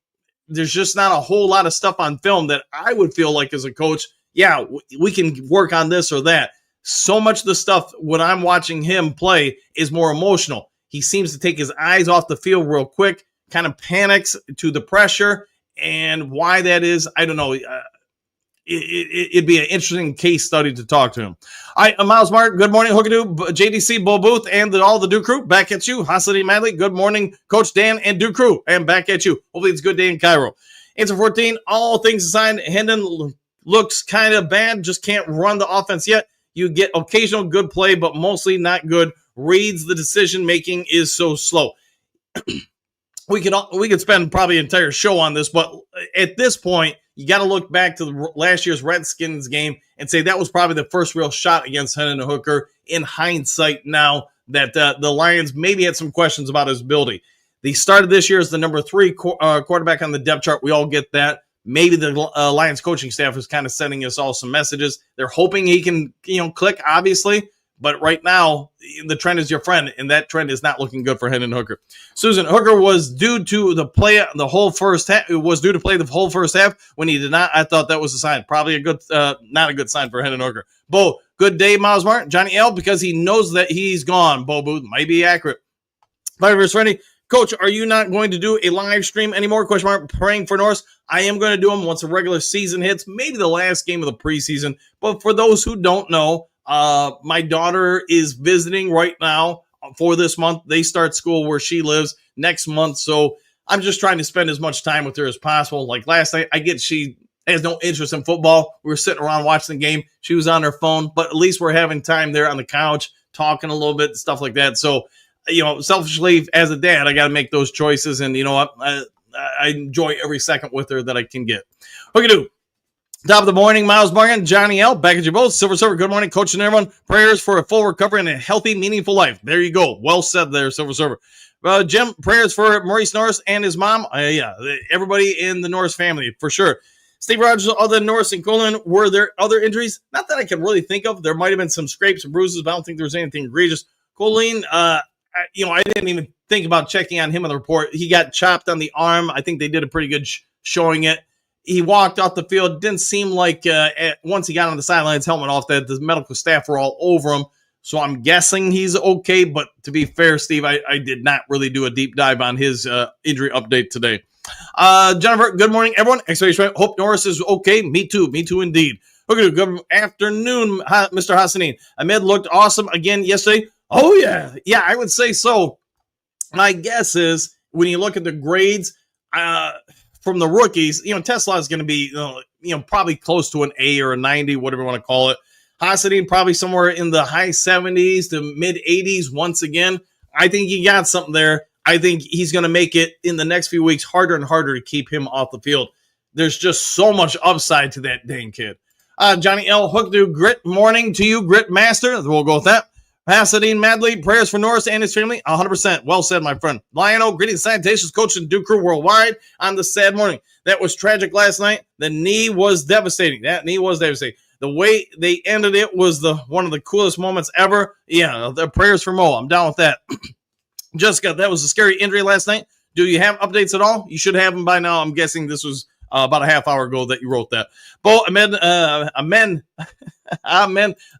there's just not a whole lot of stuff on film that I would feel like as a coach, yeah, we can work on this or that. So much of the stuff when I'm watching him play is more emotional. He seems to take his eyes off the field real quick, kind of panics to the pressure, and why that is, I don't know. It'd be an interesting case study to talk to him. All right, Miles Mark, good morning. Hookadoo, JDC, Bo Booth, and all the Duke crew, back at you. Hassadi Madley, good morning. Coach Dan and Duke crew, and back at you. Hopefully it's a good day in Cairo. Answer 14, all things aside, Hendon looks kind of bad, just can't run the offense yet. You get occasional good play, but mostly not good. Reads the decision-making is so slow. We could spend probably an entire show on this, but at this point, you got to look back to last year's Redskins game and say that was probably the first real shot against Hendon Hooker. In hindsight, now that the Lions maybe had some questions about his ability. They started this year as the number 3 quarterback on the depth chart. We all get that. Maybe the Lions coaching staff is kind of sending us all some messages. They're hoping he can, click, obviously. But right now, the trend is your friend, and that trend is not looking good for Hendon Hooker. Susan, Hooker was due to play the whole first half. It was due to play the whole first half. When he did not, I thought that was a sign. Probably a good, not a good sign for Hendon Hooker. Bo, good day, Miles Martin. Johnny L, because he knows that he's gone. Bo Booth might be accurate. Fighters ready. Coach, are you not going to do a live stream anymore? Question mark. Praying for Norris. I am going to do them once the regular season hits, maybe the last game of the preseason. But for those who don't know, my daughter is visiting right now for this month. They start school where she lives next month. So I'm just trying to spend as much time with her as possible. Like last night, she has no interest in football. We were sitting around watching the game. She was on her phone, but at least we're having time there on the couch, talking a little bit, stuff like that. So, selfishly as a dad, I got to make those choices. And you know what? I enjoy every second with her that I can get. Okay, top of the morning, Miles Morgan, Johnny L, back at you both. Silver Server, good morning, coach and everyone. Prayers for a full recovery and a healthy, meaningful life. There you go. Well said there, Silver Server. Jim, prayers for Morice Norris and his mom. Everybody in the Norris family, for sure. Steve Rogers, other than Norris and Colin, were there other injuries? Not that I can really think of. There might have been some scrapes and bruises, but I don't think there was anything egregious. Colleen, I didn't even think about checking on him on the report. He got chopped on the arm. I think they did a pretty good showing it. He walked off the field. It didn't seem like once he got on the sidelines, helmet off, that the medical staff were all over him. So I'm guessing he's okay. But to be fair, Steve, I did not really do a deep dive on his injury update today. Jennifer, good morning, everyone. Hope Norris is okay. Me too indeed. Okay, good afternoon, Mr. Hassanin. Ahmed looked awesome again yesterday. Oh, yeah. Yeah, I would say so. My guess is when you look at the grades from the rookies, Tesla is going to be, probably close to an A or a 90, whatever you want to call it. Hassanin probably somewhere in the high 70s to mid 80s once again. I think he got something there. I think he's going to make it in the next few weeks harder and harder to keep him off the field. There's just so much upside to that dang kid. Johnny L. Hook, do grit morning to you, grit master. We'll go with that. Pasadena Madley, prayers for Norris and his family. 100%. Well said, my friend. Lion-O, greetings, salutations, coach and Duke crew worldwide on this sad morning. That was tragic last night. The knee was devastating. That knee was devastating. The way they ended it was one of the coolest moments ever. Yeah, the prayers for Mo. I'm down with that. Jessica, that was a scary injury last night. Do you have updates at all? You should have them by now. I'm guessing this was about a half hour ago that you wrote that. Bo, Amen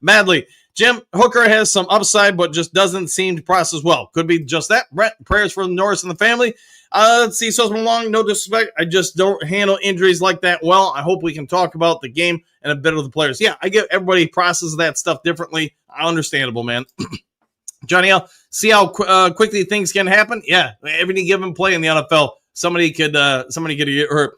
Madley. Jim, Hooker has some upside, but just doesn't seem to process well. Could be just that. Brett, prayers for Norris and the family. Let's see, so long, no disrespect. I just don't handle injuries like that well. I hope we can talk about the game and a bit of the players. Yeah, I get everybody processes that stuff differently. Understandable, man. Johnny L, see how quickly things can happen? Yeah, every given play in the NFL, somebody could get hurt.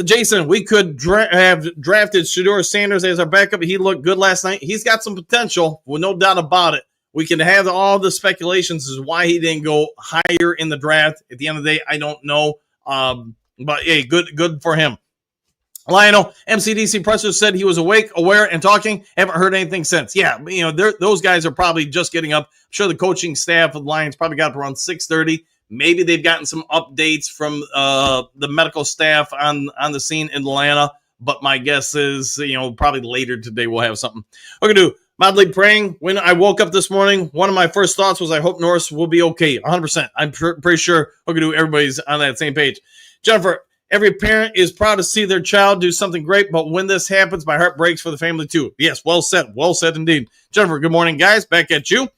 Jason, we could have drafted Shedeur Sanders as our backup. He looked good last night. He's got some potential, with no doubt about it. We can have all the speculations as why he didn't go higher in the draft. At the end of the day, I don't know. But hey, good for him. Lionel, MCDC Presser said he was awake, aware, and talking. Haven't heard anything since. Yeah, those guys are probably just getting up. I'm sure the coaching staff of the Lions probably got up around 6:30. Maybe they've gotten some updates from the medical staff on the scene in Atlanta. But my guess is, probably later today we'll have something. We're going to do madly praying. When I woke up this morning, one of my first thoughts was I hope Norris will be okay. 100%. I'm pretty sure we're going to do everybody's on that same page. Jennifer, every parent is proud to see their child do something great, but when this happens, my heart breaks for the family too. Yes, well said. Well said indeed. Jennifer, good morning, guys. Back at you.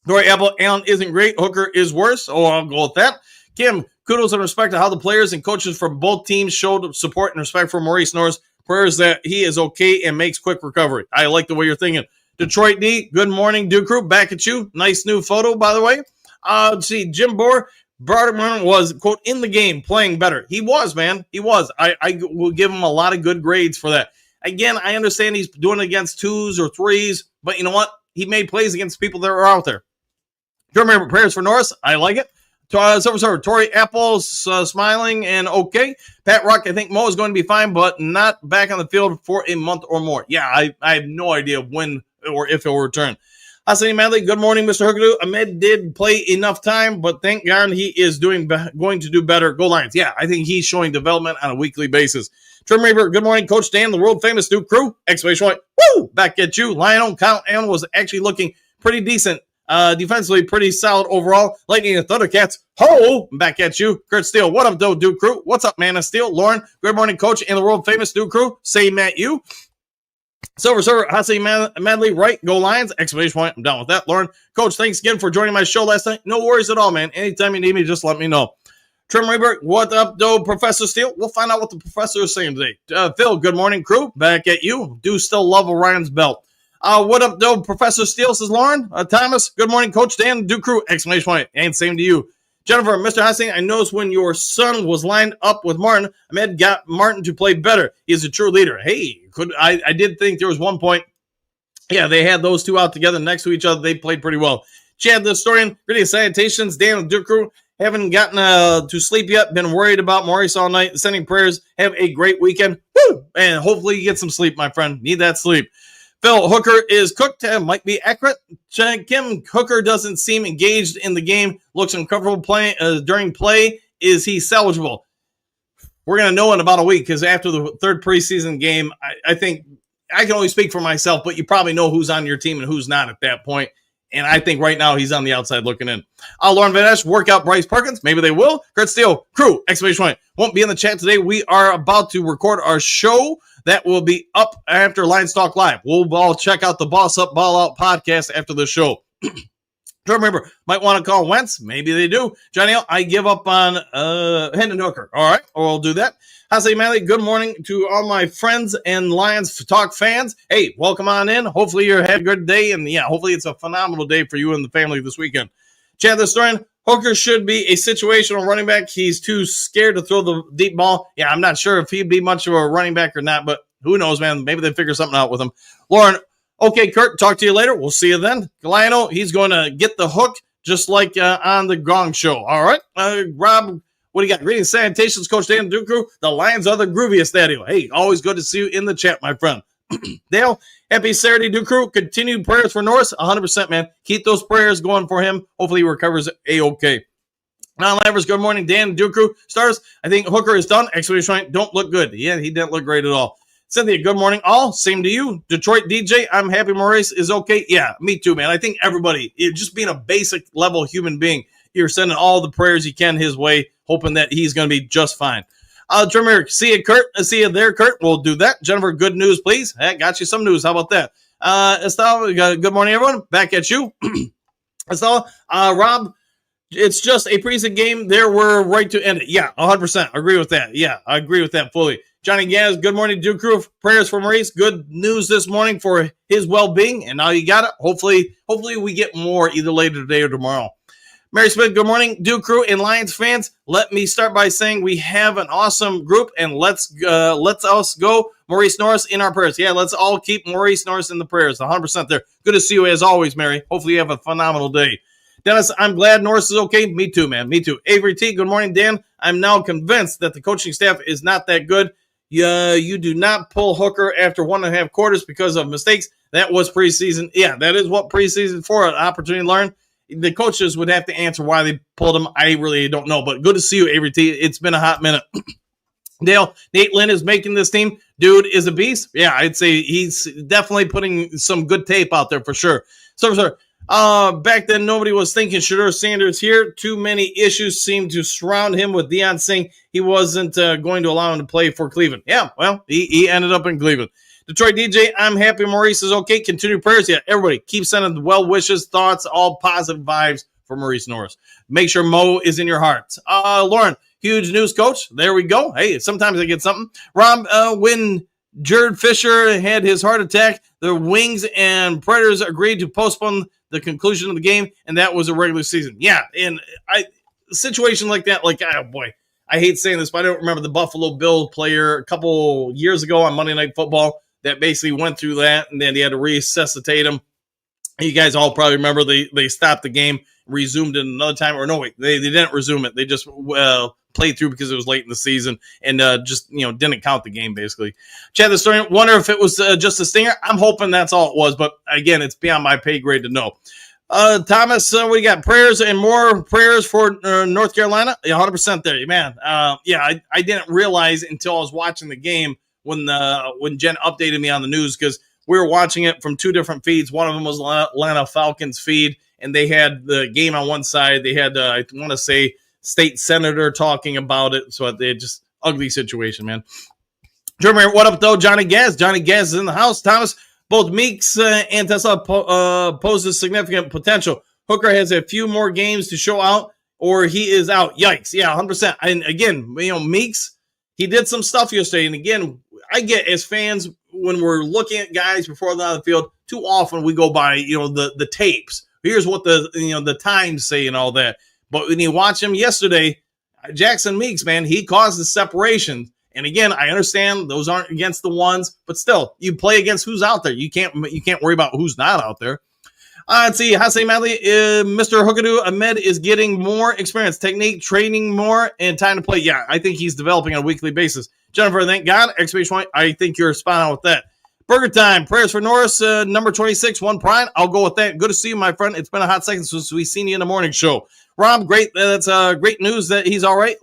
Dory Apple, Allen isn't great. Hooker is worse. Oh, I'll go with that. Kim, kudos and respect to how the players and coaches from both teams showed support and respect for Morice Norris. Prayers that he is okay and makes quick recovery. I like the way you're thinking. Detroit D, good morning, Duke Crew. Back at you. Nice new photo, by the way. Let's see, Jim Barterman was, quote, in the game, playing better. He was, man. He was. I will give him a lot of good grades for that. Again, I understand he's doing it against 2s or 3s, but you know what? He made plays against people that are out there. Do you remember prayers for Norris? I like it. Tori Apple's smiling and okay. Pat Rock, I think Mo is going to be fine, but not back on the field for a month or more. Yeah, I have no idea when or if he'll return. Hassan Madley, good morning, Mr. Hurkadu. Ahmed did play enough time, but thank God he is going to do better. Go Lions. Yeah, I think he's showing development on a weekly basis. Trim Reaper, good morning, Coach Dan, the world-famous Duke Crew. Exclamation point. Woo! Back at you. Lionel Count Allen was actually looking pretty decent. Defensively, pretty solid overall. Lightning and Thundercats. Ho! Back at you. Kurt Steele. What up, though, Duke Crew? What's up, man of Steel? Lauren, good morning, Coach, and the world-famous Duke Crew. Say, Matt, you. Silver Server, Hassan Madley, right? Go Lions. Exclamation point. I'm down with that. Lauren, Coach, thanks again for joining my show last night. No worries at all, man. Anytime you need me, just let me know. Trim Reaper, what up, though, Professor Steele? We'll find out what the professor is saying today. Phil, good morning, crew. Back at you. Do still love Orion's belt. What up, though, Professor Steele, says Lauren. Thomas, good morning, Coach Dan, Duke Crew. Exclamation point. And same to you. Jennifer, Mr. Hassing, I noticed when your son was lined up with Martin, Ahmed got Martin to play better. He's a true leader. Hey, I did think there was one point. Yeah, they had those two out together next to each other. They played pretty well. Chad, the historian, really salutations. Dan, Duke Crew, haven't gotten to sleep yet. Been worried about Maurice all night. Sending prayers. Have a great weekend. Woo! And hopefully you get some sleep, my friend. Need that sleep. Phil, Hooker is cooked. Might be accurate. Kim, Hooker doesn't seem engaged in the game. Looks uncomfortable playing during play. Is he salvageable? We're going to know in about a week because after the third preseason game, I think I can only speak for myself, but you probably know who's on your team and who's not at that point. And I think right now he's on the outside looking in. Lauren Van Esch, work out Bryce Perkins. Maybe they will. Kurt Steele, crew, exclamation point. Won't be in the chat today. We are about to record our show. That will be up after Lions Talk Live. We'll all check out the Boss Up, Ball Out podcast after the show. Remember, might want to call Wentz. Maybe they do. Johnny L, I give up on Hendon Hooker. All right, we'll do that. Hassan Malley, good morning to all my friends and Lions Talk fans. Hey, welcome on in. Hopefully you had a good day, and yeah, hopefully it's a phenomenal day for you and the family this weekend. Chad the Historian, Hooker should be a situational running back. He's too scared to throw the deep ball. Yeah, I'm not sure if he'd be much of a running back or not, but who knows, man. Maybe they figure something out with him. Lauren, okay, Kurt, talk to you later. We'll see you then. Lionel, he's going to get the hook just like on the Gong Show. All right. Rob, what do you got? Greetings, salutations, Coach Dan Duke Crew. The Lions are the grooviest, Daddy. Hey, always good to see you in the chat, my friend. Dale, happy Saturday, Duke Crew. Continued prayers for Norris. 100%, man. Keep those prayers going for him. Hopefully he recovers A-OK. Non-Livers, good morning, Dan Duke Crew. Stars, I think Hooker is done. Exclamation point, don't look good. Yeah, he didn't look great at all. Cynthia, good morning, all. Same to you. Detroit DJ, I'm happy Maurice is okay. Yeah, me too, man. I think everybody, just being a basic level human being, you're sending all the prayers you can his way, hoping that he's going to be just fine. Drummer, see you, Kurt. See you there, Kurt. We'll do that. Jennifer, good news, please. Hey, got you some news. How about that? Estelle, good morning, everyone. Back at you. Estelle, Rob, it's just a preseason game. There we're right to end it. Yeah, 100%. Agree with that. Yeah, I agree with that fully. Johnny Gaz, good morning, Duke Crew. Prayers for Maurice. Good news this morning for his well-being, and now you got it. Hopefully we get more either later today or tomorrow. Mary Smith, good morning, Duke Crew and Lions fans. Let me start by saying we have an awesome group, and let's us go Morice Norris in our prayers. Yeah, let's all keep Morice Norris in the prayers. 100% there. Good to see you as always, Mary. Hopefully you have a phenomenal day. Dennis, I'm glad Norris is okay. Me too, man. Me too. Avery T, good morning, Dan. I'm now convinced that the coaching staff is not that good. You do not pull Hooker after 1.5 quarters because of mistakes. That was preseason. Yeah, that is what preseason for, an opportunity to learn. The coaches would have to answer why they pulled him. I really don't know, but good to see you, Avery T. It's been a hot minute. Dale, Nate Lynn is making this team. Dude is a beast. Yeah, I'd say he's definitely putting some good tape out there for sure. So, back then, nobody was thinking Shedeur Sanders here. Too many issues seemed to surround him, with Deion saying he wasn't going to allow him to play for Cleveland. Yeah, well, he ended up in Cleveland. Detroit DJ, I'm happy Morice is okay. Continue prayers. Yeah, everybody keep sending well wishes, thoughts, all positive vibes for Morice Norris. Make sure Mo is in your hearts. Lauren, huge news, coach. There we go. Hey, sometimes I get something. Rob, when Jared Fisher had his heart attack, the Wings and Predators agreed to postpone the conclusion of the game, and that was a regular season. Yeah, and a situation like that, like, oh boy, I hate saying this, but I don't remember the Buffalo Bill player a couple years ago on Monday Night Football that basically went through that, and then they had to resuscitate him. You guys all probably remember they stopped the game, resumed it another time, or no, wait, they didn't resume it. They just played through because it was late in the season and just didn't count the game basically. Chad the Historian, wonder if it was just a stinger. I'm hoping that's all it was, but again, it's beyond my pay grade to know. Thomas, we got prayers and more prayers for North Carolina. 100% there, man. Yeah, I didn't realize until I was watching the game when Jen updated me on the news, because we were watching it from two different feeds. One of them was Atlanta Falcons feed, and they had the game on one side. They had, I want to say, state senator talking about it. So they had just ugly situation, man. Jeremy, what up, though? Johnny Gaz. Johnny Gaz is in the house. Thomas, both Meeks and Tesla poses significant potential. Hooker has a few more games to show out, or he is out. Yikes. Yeah, 100%. And again, Meeks, he did some stuff yesterday. And again, I get as fans, when we're looking at guys before they're on the field, too often we go by, the tapes. Here's what the times say and all that. But when you watch him yesterday, Jackson Meeks, man, he caused the separation. And again, I understand those aren't against the ones, but still, you play against who's out there. You can't worry about who's not out there. Let's see, Hassan Madley, Mr. Hookadoo Ahmed is getting more experience, technique, training more, and time to play. Yeah, I think he's developing on a weekly basis. Jennifer, thank God. Exclamation point. I think you're spot on with that. Burger time. Prayers for Norris, number 26, one prime. I'll go with that. Good to see you, my friend. It's been a hot second since we've seen you in the morning show. Rob, great. That's great news that he's all right.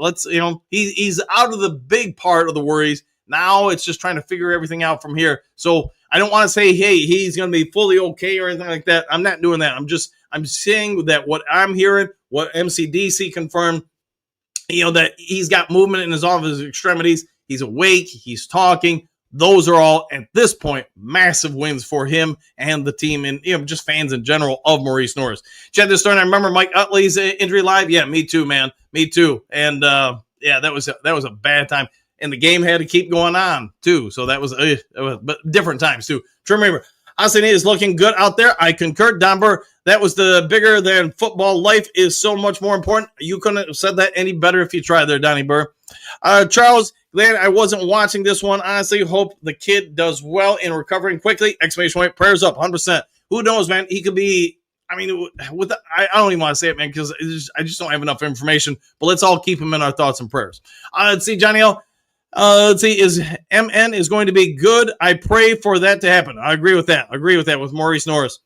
He's out of the big part of the worries. Now it's just trying to figure everything out from here. So I don't want to say, hey, he's going to be fully okay or anything like that. I'm not doing that. I'm saying that what I'm hearing, what MCDC confirmed, that he's got movement in all of his extremities. He's awake. He's talking. Those are all, at this point, massive wins for him and the team and just fans in general of Morice Norris. Chad this story, I remember Mike Utley's injury live. Yeah, me too, man. Me too. And yeah, that was a bad time. And the game had to keep going on too. So that was but different times too. Remember, Austin is looking good out there. I concur. Don Burr, that was the bigger than football life is so much more important. You couldn't have said that any better if you tried there, Donnie Burr. Charles, glad I wasn't watching this one. Honestly, hope the kid does well in recovering quickly. Exclamation point. Prayers up, 100%. Who knows, man? He could be. I mean, I don't even want to say it, man, because I just don't have enough information. But let's all keep him in our thoughts and prayers. Let's see, Johnny L. Let's see, is MN is going to be good. I pray for that to happen. I agree with that. With Morice Norris.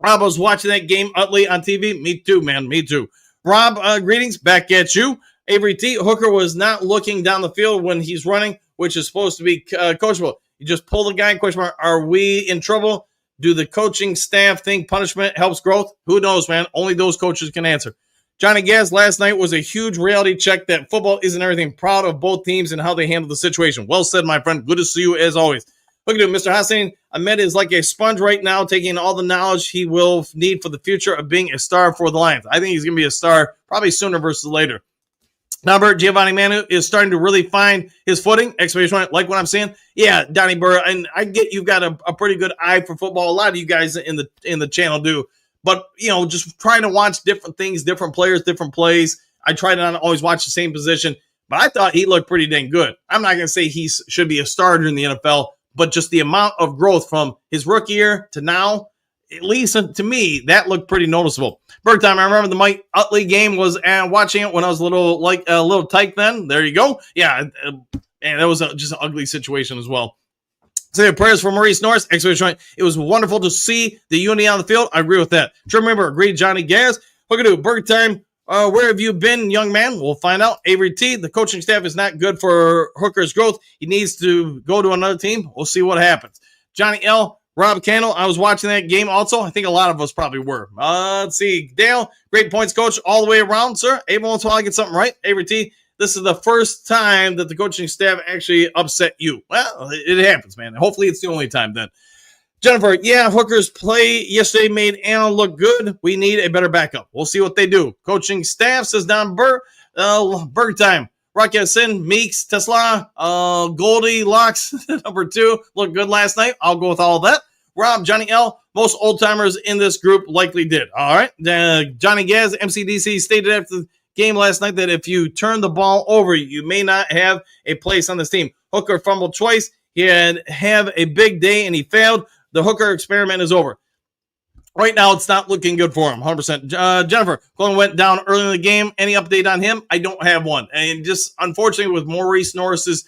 Rob, I was watching that game, Utley, on TV. Me too, man. Me too. Rob, greetings. Back at you. Avery T. Hooker was not looking down the field when he's running, which is supposed to be coachable. You just pull the guy, question mark, are we in trouble? Do the coaching staff think punishment helps growth? Who knows, man? Only those coaches can answer. Johnny Gaz, last night was a huge reality check that football isn't everything. Proud of both teams and how they handled the situation. Well said, my friend. Good to see you as always. Look at him, Mr. Hassan. Ahmed is like a sponge right now, taking all the knowledge he will need for the future of being a star for the Lions. I think he's going to be a star probably sooner versus later. Number Giovanni Manu is starting to really find his footing. Exclamation point. Like what I'm saying? Yeah, Donnie Burr. And I get you've got a pretty good eye for football. A lot of you guys in the channel do. But, just trying to watch different things, different players, different plays. I try to not always watch the same position. But I thought he looked pretty dang good. I'm not going to say he should be a starter in the NFL. But just the amount of growth from his rookie year to now, at least to me, that looked pretty noticeable. Bird time, I remember the Mike Utley game was watching it when I was a little tyke then. There you go. Yeah, And that was just an ugly situation as well. So prayers for Morice Norris. It was wonderful to see the unity on the field. I agree with that. Trim member, agreed. Johnny Gaz. Look at it. Burger time. Where have you been, young man? We'll find out. Avery T. The coaching staff is not good for Hooker's growth. He needs to go to another team. We'll see what happens. Johnny L. Rob Candle. I was watching that game also. I think a lot of us probably were. Let's see. Dale. Great points, coach, all the way around, sir. Every once in a while I get something right. Avery T. This is the first time that the coaching staff actually upset you. Well, it happens, man. Hopefully it's the only time then. Jennifer, yeah, Hooker's play yesterday made Allen look good. We need a better backup. We'll see what they do. Coaching staff, says Don Burr. Burger time. Rocky Sin, Meeks, Tesla, Goldie, Locks, number 2. Looked good last night. I'll go with all of that. Rob, Johnny L. Most old-timers in this group likely did. All right. Johnny Gaz, MCDC, stated after the game last night that if you turn the ball over, you may not have a place on this team. Hooker fumbled twice. He had have a big day, and he failed. The Hooker experiment is over. Right now, it's not looking good for him, 100%. Jennifer, Colin went down early in the game. Any update on him? I don't have one. And just, unfortunately, with Morice Norris's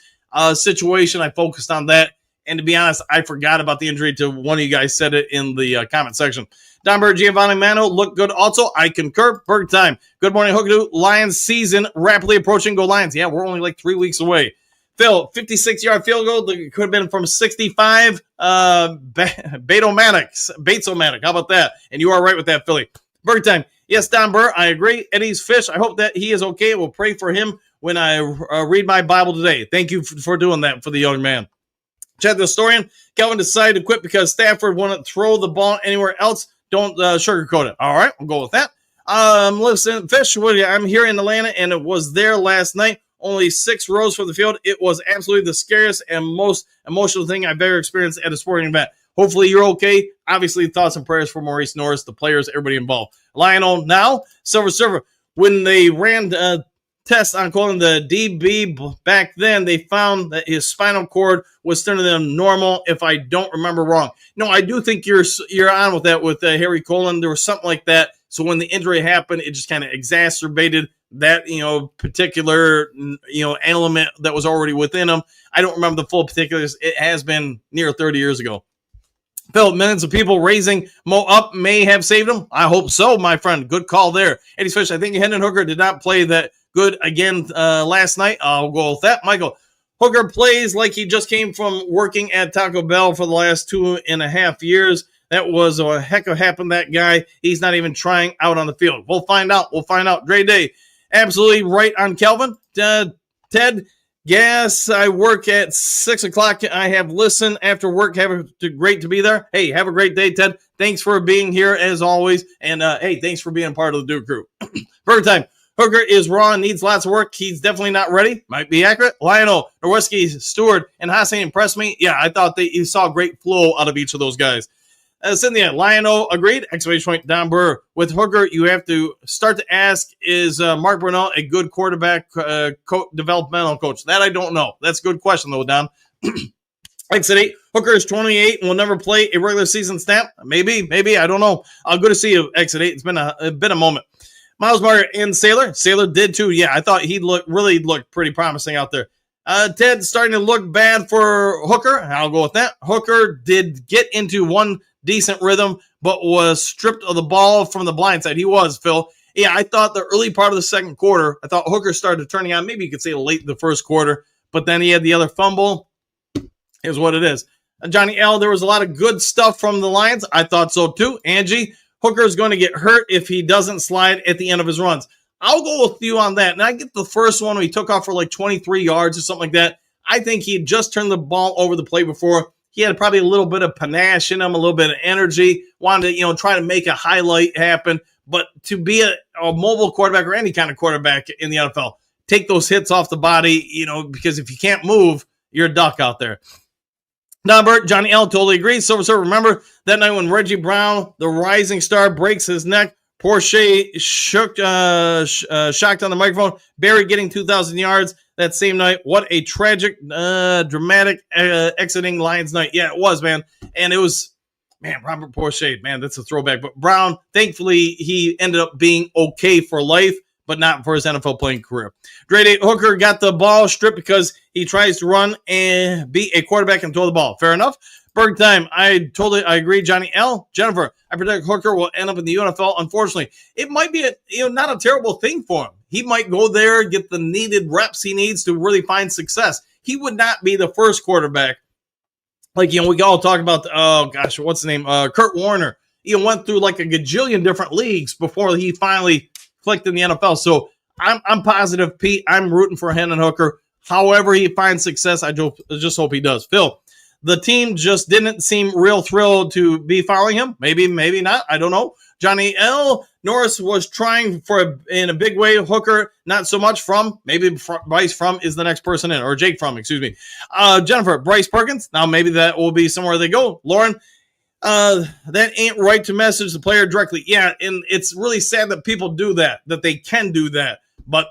situation, I focused on that. And to be honest, I forgot about the injury to one of you guys said it in the comment section. Donberg, Giovanni Mano looked good also. I concur. Berg time. Good morning, Hookadoo. Lions season rapidly approaching. Go Lions. Yeah, we're only like 3 weeks away. Phil, 56-yard field goal. That could have been from 65. Bates-O-Matic. How about that? And you are right with that, Philly. Berg time. Yes, Don Burr, I agree. Eddie's Fish, I hope that he is okay. We'll pray for him when I read my Bible today. Thank you for doing that for the young man. Chad the historian, Kelvin decided to quit because Stafford wouldn't throw the ball anywhere else. Don't sugarcoat it. All right, we'll go with that. Listen, Fish, I'm here in Atlanta, and it was there last night. Only 6 rows for the field. It was absolutely the scariest and most emotional thing I've ever experienced at a sporting event. Hopefully you're okay. Obviously, thoughts and prayers for Morice Norris, the players, everybody involved. Lionel now, Silver Surfer. When they ran tests on calling the DB back then, they found that his spinal cord was thinner than normal, if I don't remember wrong. No, I do think you're on with that with Harry Colin. There was something like that. So when the injury happened, it just kind of exacerbated that, particular, element that was already within him. I don't remember the full particulars. It has been near 30 years ago. Phil, millions of people raising Mo up may have saved him. I hope so, my friend. Good call there. Eddie Fish, I think Hendon Hooker did not play that good again last night. I'll go with that. Michael, Hooker plays like he just came from working at Taco Bell for the last 2.5 years. That was a heck of happened, that guy. He's not even trying out on the field. We'll find out. Great day. Absolutely right on Kelvin. Ted, yes, I work at 6 o'clock. I have listened after work. Great to be there. Hey, have a great day, Ted. Thanks for being here as always. And, hey, thanks for being part of the Duke crew. Burger time. Hooker is raw and needs lots of work. He's definitely not ready. Might be accurate. Lionel, Nowitzki, Stewart, and Hassan impressed me. Yeah, I thought you saw great flow out of each of those guys. Cynthia, Lionel agreed. Exclamation point, Don Burr. With Hooker, you have to start to ask, is Mark Brunell a good quarterback developmental coach? That I don't know. That's a good question, though, Don. Exit 8. Hooker is 28 and will never play a regular season snap. Maybe. I don't know. Good to see you, Exit 8. It's been a moment. Miles Margaret and Sailor. Sailor did, too. Yeah, I thought he really looked pretty promising out there. Ted starting to look bad for Hooker. I'll go with that. Hooker did get into one decent rhythm, but was stripped of the ball from the blind side. He was, Phil. Yeah, I thought the early part of the second quarter, I thought Hooker started turning on. Maybe you could say late in the first quarter, but then he had the other fumble. Is what it is. Johnny L., there was a lot of good stuff from the Lions. I thought so too. Angie, Hooker is going to get hurt if he doesn't slide at the end of his runs. I'll go with you on that. And I get the first one when he took off for like 23 yards or something like that. I think he had just turned the ball over the play before. He had probably a little bit of panache in him, a little bit of energy, wanted to, try to make a highlight happen. But to be a mobile quarterback or any kind of quarterback in the NFL, take those hits off the body, because if you can't move, you're a duck out there. Bert, Johnny L. totally agrees. Silver, remember that night when Reggie Brown, the rising star, breaks his neck? Porsche shocked on the microphone. Barry getting 2,000 yards that same night. What a tragic, dramatic exiting Lions night. Yeah, it was, man. And it was, Robert Porsche, man, that's a throwback. But Brown, thankfully, he ended up being okay for life. but not for his NFL playing career. Grade 8, Hooker got the ball stripped because he tries to run and be a quarterback and throw the ball. Fair enough. Berg time, I agree. Johnny L. Jennifer, I predict Hooker will end up in the UNFL. Unfortunately, it might be not a terrible thing for him. He might go there, get the needed reps he needs to really find success. He would not be the first quarterback. Like, we all talk about, what's the name? Kurt Warner. He went through like a gajillion different leagues before he finally clicked in the NFL. So I'm positive, Pete. I'm rooting for Hendon Hooker. However he finds success, I just hope he does. Phil, the team just didn't seem real thrilled to be following him. Maybe not. I don't know. Johnny L. Norris was trying in a big way. Hooker, not so much. Maybe Bryce From is the next person in, or Jake From, excuse me. Jennifer, Bryce Perkins. Now maybe that will be somewhere they go. Lauren, that ain't right to message the player directly. Yeah, and it's really sad that people do that they can do that. But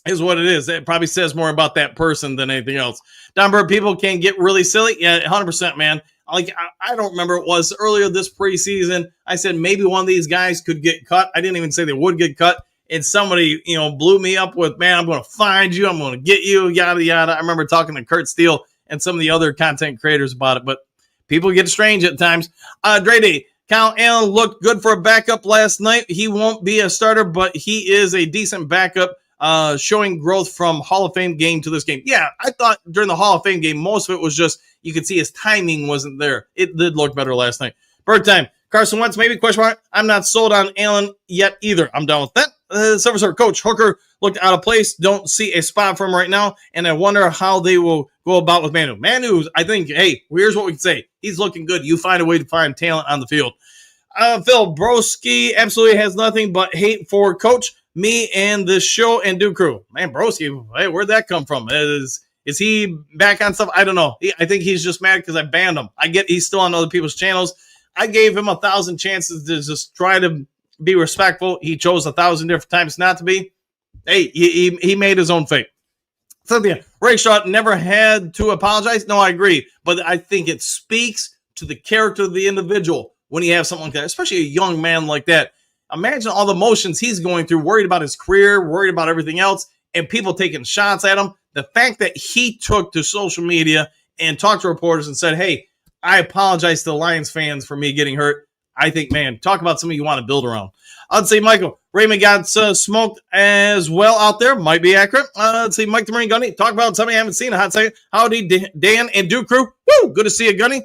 is what it is. It probably says more about that person than anything else. Downbird, people can get really silly. Yeah, 100%, man. Like, I don't remember, it was earlier this preseason. I said maybe one of these guys could get cut. I didn't even say they would get cut. And somebody, blew me up with, man, I'm going to find you. I'm going to get you, yada, yada. I remember talking to Kurt Steele and some of the other content creators about it. But people get strange at times. Drady, Kyle Allen looked good for a backup last night. He won't be a starter, but he is a decent backup. Showing growth from Hall of Fame game to this game. Yeah, I thought during the Hall of Fame game, most of it was just, you could see his timing wasn't there. It did look better last night. Bird time. Carson Wentz, maybe, question mark. I'm not sold on Allen yet either. I'm done with that. Silver Coach Hooker looked out of place. Don't see a spot for him right now, and I wonder how they will go about with Manu. Manu, I think, hey, here's what we can say. He's looking good. You find a way to find talent on the field. Phil Broski absolutely has nothing but hate for Coach, me, and the show and do crew. Man, Broski, hey, where'd that come from? Is he back on stuff? I don't know. I think he's just mad because I banned him. I get he's still on other people's channels. I gave him 1,000 chances to just try to be respectful. He chose 1,000 different times not to be. Hey, he made his own fate. Cynthia, Ray Shaw never had to apologize. No, I agree. But I think it speaks to the character of the individual when you have something like that, especially a young man like that. Imagine all the emotions he's going through, worried about his career, worried about everything else, and people taking shots at him. The fact that he took to social media and talked to reporters and said, hey, I apologize to the Lions fans for me getting hurt. I think, man, talk about something you want to build around. I'd say, Michael, Raymond got smoked as well out there. Might be accurate. Let's see, Mike the Marine Gunny. Talk about something I haven't seen in a hot second. Howdy, Dan and Duke Crew. Woo, good to see you, Gunny.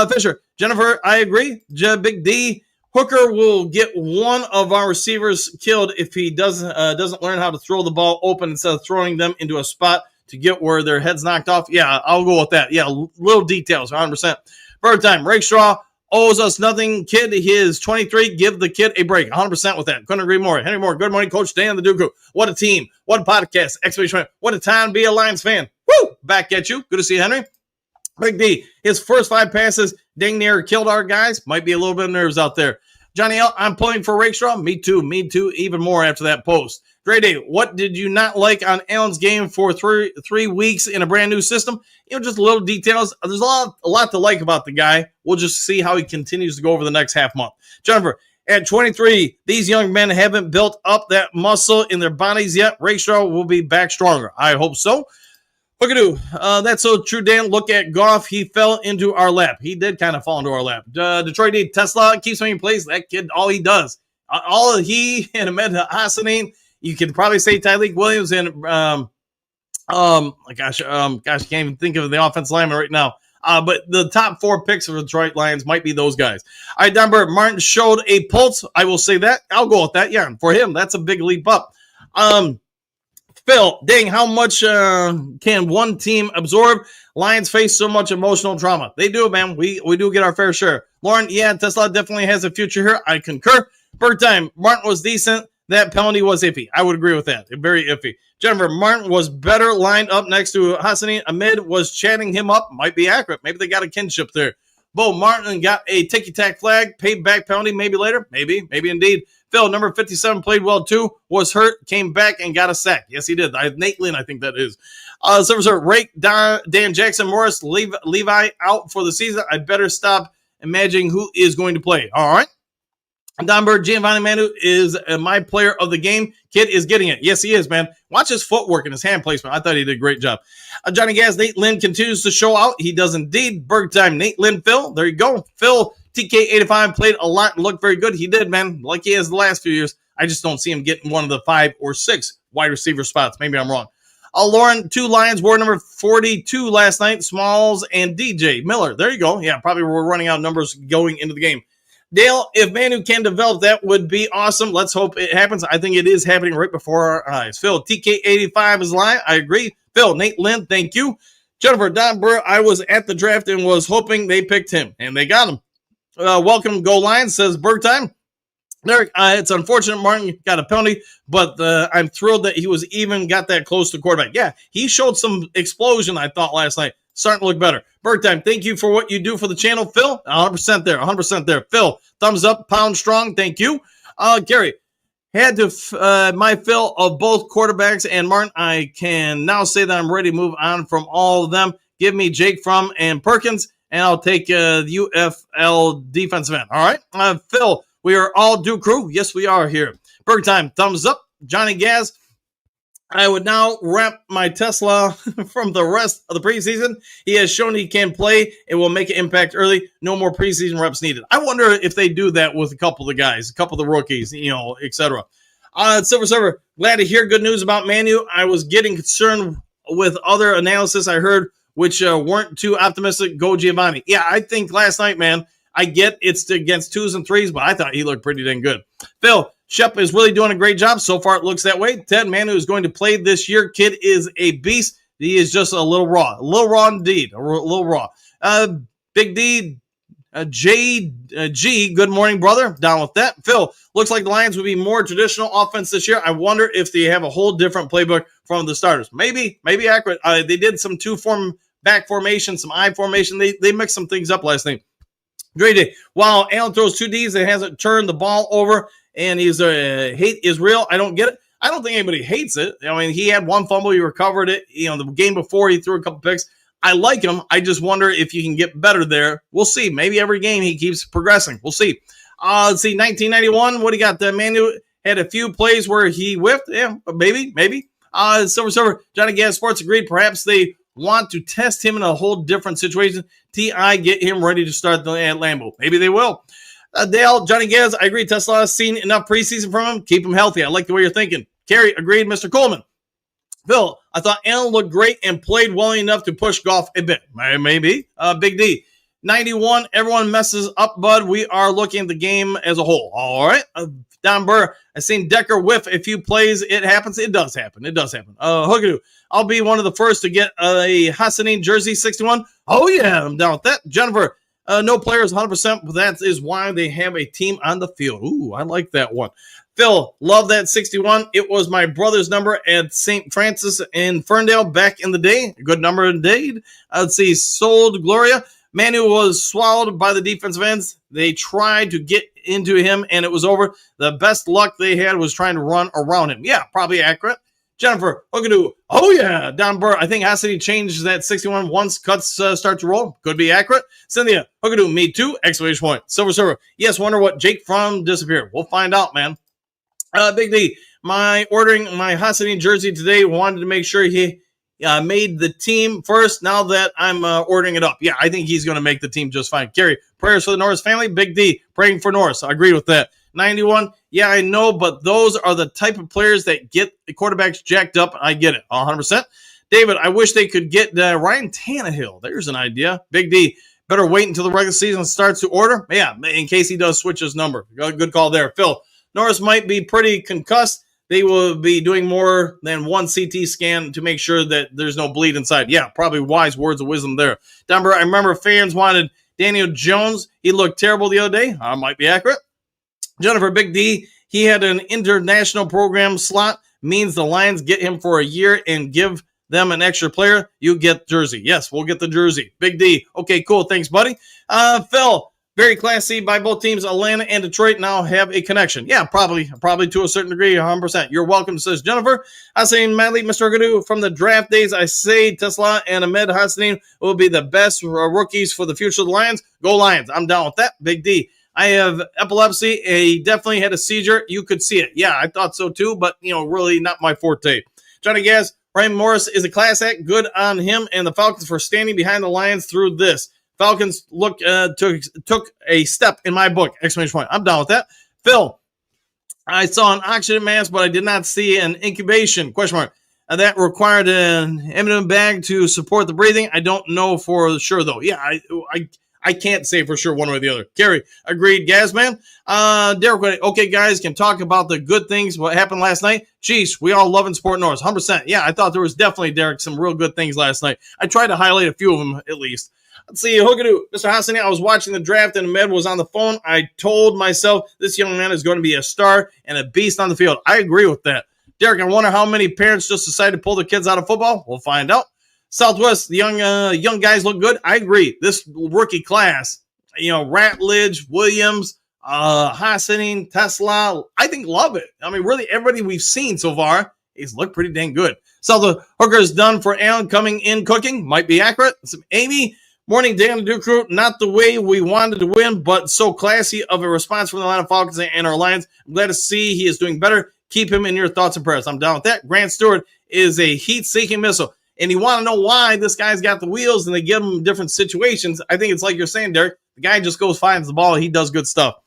Fisher, Jennifer, I agree. Big D. Hooker will get one of our receivers killed if he doesn't learn how to throw the ball open instead of throwing them into a spot to get where their head's knocked off. Yeah, I'll go with that. Yeah, little details, 100%. Bird time. Rakestraw owes us nothing. Kid, he is 23. Give the kid a break. 100% with that. Couldn't agree more. Henry Moore, good morning, Coach Dan, the Duke. What a team. What a podcast. Exclamation. What a time to be a Lions fan. Woo! Back at you. Good to see you, Henry. Big D, his first 5 passes dang near killed our guys. Might be a little bit of nerves out there. Johnny L, I'm pulling for Rakestraw. Me too. Even more after that post. Great day. What did you not like on Allen's game for three weeks in a brand new system? Just little details. There's a lot to like about the guy. We'll just see how he continues to go over the next half month. Jennifer, at 23, these young men haven't built up that muscle in their bodies yet. Rakestraw will be back stronger. I hope so. Look that's so true, Dan. Look at Goff. He fell into our lap. He did kind of fall into our lap. Detroit D. Tesla keeps making plays. That kid, all he does. All he and Ahmed Hassanin, you can probably say Tyreek Williams and gosh, I can't even think of the offensive lineman right now. But the top 4 picks of the Detroit Lions might be those guys. All right, Dunbar, Martin showed a pulse. I will say that. I'll go with that. Yeah, for him, that's a big leap up. Phil, dang, how much can one team absorb? Lions face so much emotional trauma. They do, man. We do get our fair share. Lauren, yeah, Tesla definitely has a future here. I concur. Bird time, Martin was decent. That penalty was iffy. I would agree with that. Very iffy. Jennifer, Martin was better lined up next to Hassani. Ahmed was chatting him up. Might be accurate. Maybe they got a kinship there. Bo Martin got a ticky-tack flag. Paid back penalty maybe later. Maybe indeed. Phil, number 57, played well too. Was hurt, came back, and got a sack. Yes, he did. Nate Lynn, I think that is. Servicer, Rake, Dan Jackson, Morris, Levi out for the season. I better stop imagining who is going to play. All right. Donberg, Giovanni Manu is my player of the game. Kid is getting it. Yes, he is, man. Watch his footwork and his hand placement. I thought he did a great job. Johnny Gaz, Nate Lynn continues to show out. He does indeed. Berg time, Nate Lynn, Phil. There you go. Phil, TK85, played a lot and looked very good. He did, man, like he has the last few years. I just don't see him getting one of the 5 or 6 wide receiver spots. Maybe I'm wrong. Lauren, 2 Lions, wore number 42 last night. Smalls and DJ Miller. There you go. Yeah, probably we're running out numbers going into the game. Dale, if Manu can develop, that would be awesome. Let's hope it happens. I think it is happening right before our eyes. Phil, TK85 is live. I agree. Phil, Nate Lynn, thank you. Jennifer, Don Burr, I was at the draft and was hoping they picked him, and they got him. Welcome, Go Lions, says Berg time. Derek, it's unfortunate Martin got a penalty, but I'm thrilled that he was even got that close to quarterback. Yeah, he showed some explosion, I thought, last night. Starting to look better. Berg time, thank you for what you do for the channel. Phil, 100% there, 100% there. Phil, thumbs up, pound strong, thank you. Gary, had to my fill of both quarterbacks and Martin. I can now say that I'm ready to move on from all of them. Give me Jake Fromm and Perkins, and I'll take the UFL defensive end. All right, Phil, we are all due crew. Yes, we are here. Berg time, thumbs up. Johnny Gaz, I would now wrap my Tesla from the rest of the preseason. He has shown he can play and will make an impact early. No more preseason reps needed. I wonder if they do that with a couple of the guys, a couple of the rookies, etc. Silver Server, glad to hear good news about Manu. I was getting concerned with other analysis I heard, which weren't too optimistic. Go Giovanni. Yeah, I think last night, man, I get it's against 2s and 3s, but I thought he looked pretty dang good. Phil, Shep is really doing a great job. So far, it looks that way. Ted Manu is going to play this year. Kid is a beast. He is just a little raw indeed. A little raw. Big D, JG, good morning, brother. Down with that. Phil, looks like the Lions will be more traditional offense this year. I wonder if they have a whole different playbook from the starters. Maybe accurate. They did some 2-form back formation, some I formation. They mixed some things up last night. Great day. While Allen throws 2 Ds and hasn't turned the ball over, and he's hate is real. I don't get it. I don't think anybody hates it. I mean, he had 1 fumble. He recovered it. The game before he threw a couple picks. I like him. I just wonder if you can get better there. We'll see. Maybe every game he keeps progressing. We'll see. Let's see. 1991. What do you got? The Manu had a few plays where he whiffed. Yeah, maybe. Silver Server. Johnny Gas Sports agreed. Perhaps they want to test him in a whole different situation. T.I. get him ready to start at Lambeau. Maybe they will. Dale, Johnny Gaz, I agree. Tesla has seen enough preseason from him. Keep him healthy. I like the way you're thinking. Kerry, agreed. Mr. Coleman. Phil, I thought Allen looked great and played well enough to push Goff a bit. Maybe. Big D. 91, everyone messes up, bud. We are looking at the game as a whole. All right. Don Burr, I seen Decker whiff a few plays. It happens. It does happen. Hookadoo, I'll be one of the first to get a Hassanin jersey 61. Oh, yeah, I'm down with that. Jennifer, no players 100%, but that is why they have a team on the field. Ooh, I like that one. Phil, love that 61. It was my brother's number at St. Francis in Ferndale back in the day. Good number indeed. Let's see, sold Gloria. Manu was swallowed by the defensive ends. They tried to get into him, and it was over. The best luck they had was trying to run around him. Yeah, probably accurate. Jennifer, Hookadoo. Oh, yeah. Don Burr, I think Hassity changed that 61 once cuts start to roll. Could be accurate. Cynthia, Hookadoo, me too. Exclamation point. Silver Server. Yes, wonder what Jake Fromm disappeared. We'll find out, man. Big D, ordering my Hassity jersey today. Wanted to make sure he made the team first. Now that I'm ordering it up. Yeah, I think he's going to make the team just fine. Gary, prayers for the Norris family. Big D, praying for Norris. I agree with that. 91, yeah, I know, but those are the type of players that get the quarterbacks jacked up. I get it, 100%. David, I wish they could get Ryan Tannehill. There's an idea. Big D, better wait until the regular season starts to order. Yeah, in case he does switch his number. Good call there. Phil, Norris might be pretty concussed. They will be doing more than one CT scan to make sure that there's no bleed inside. Yeah, probably wise words of wisdom there. Denver, I remember fans wanted Daniel Jones. He looked terrible the other day. Might be accurate. Jennifer, Big D, he had an international program slot, means the Lions get him for a year and give them an extra player. You get jersey. Yes, we'll get the jersey. Big D. Okay, cool. Thanks, buddy. Phil, very classy by both teams. Atlanta and Detroit now have a connection. Yeah, probably to a certain degree, 100%. You're welcome, says Jennifer. Hassanin Madley, Mr. Gadu, from the draft days, I say Tesla and Ahmed Hassanin will be the best rookies for the future of the Lions. Go Lions. I'm down with that. Big D. I have epilepsy. He definitely had a seizure. You could see it. Yeah, I thought so too, but, really not my forte. Johnny Gas, Ryan Morris is a class act. Good on him and the Falcons for standing behind the Lions through this. Falcons took a step in my book, exclamation point. I'm down with that. Phil, I saw an oxygen mask, but I did not see an incubation, question mark. That required an M&M bag to support the breathing. I don't know for sure, though. Yeah, I can't say for sure one way or the other. Gary, agreed. Gazman. Derek, okay, guys, can talk about the good things, what happened last night. Jeez, we all love and support Norris, 100%. Yeah, I thought there was definitely, Derek, some real good things last night. I tried to highlight a few of them, at least. Let's see, Hookadoo. Mr. Hassani, I was watching the draft and Ahmed was on the phone. I told myself this young man is going to be a star and a beast on the field. I agree with that. Derek, I wonder how many parents just decided to pull their kids out of football. We'll find out. Southwest, the young guys look good. I agree. This rookie class, Ratledge, Williams, Hassani, Tesla, I think love it. I mean, really, everybody we've seen so far, he's looked pretty dang good. So Hooker's done for Allen coming in cooking. Might be accurate. Some Amy. Morning, Dan and Duke Crew. Not the way we wanted to win, but so classy of a response from the Atlanta Falcons and our Lions. I'm glad to see he is doing better. Keep him in your thoughts and prayers. I'm down with that. Grant Stewart is a heat-seeking missile. And you want to know why this guy's got the wheels and they give him different situations. I think it's like you're saying, Derek. The guy just goes, finds the ball. He does good stuff.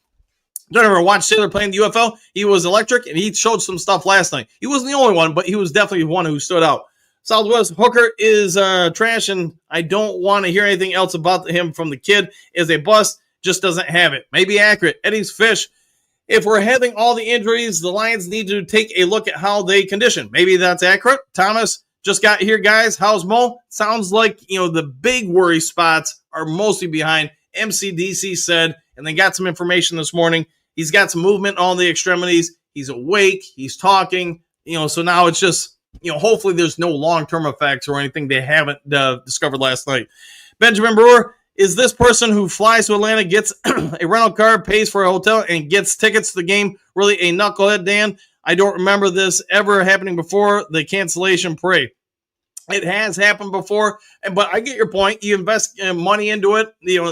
Don't ever watch Taylor playing the UFL. He was electric, and he showed some stuff last night. He wasn't the only one, but he was definitely one who stood out. Southwest, Hooker is trash, and I don't want to hear anything else about him from the kid. Is a bust, just doesn't have it. Maybe accurate. Eddie's Fish. If we're having all the injuries, the Lions need to take a look at how they condition. Maybe that's accurate. Thomas just got here, guys. How's Mo? Sounds like, the big worry spots are mostly behind. MCDC said, and they got some information this morning. He's got some movement on the extremities. He's awake. He's talking. So now it's just, hopefully there's no long-term effects or anything they haven't discovered last night. Benjamin Brewer is this person who flies to Atlanta, gets a rental car, pays for a hotel, and gets tickets to the game. Really a knucklehead, Dan. I don't remember this ever happening before the cancellation parade. It has happened before, but I get your point. You invest money into it. You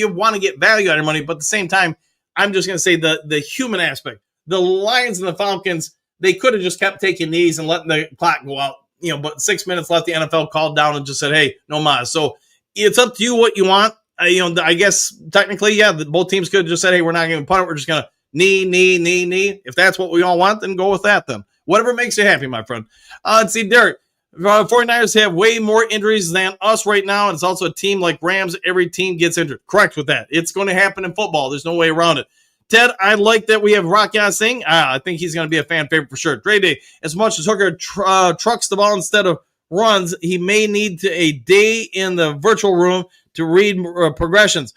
want to get value out of your money, but at the same time, I'm just going to say the human aspect. The Lions and the Falcons, they could have just kept taking knees and letting the clock go out. But 6 minutes left, the NFL called down and just said, hey, no mas. So it's up to you what you want. I guess technically, yeah, both teams could have just said, hey, we're not going to punt it. We're just going to knee. If that's what we all want, then go with that then. Whatever makes you happy, my friend. Let's see, Derek. 49ers have way more injuries than us right now, and it's also a team like Rams. Every team gets injured. Correct with that. It's going to happen in football. There's no way around it. Ted, I like that we have Ragnow Singh. I think he's going to be a fan favorite for sure. Dre Day, as much as Hooker trucks the ball instead of runs, he may need a day in the virtual room to read progressions.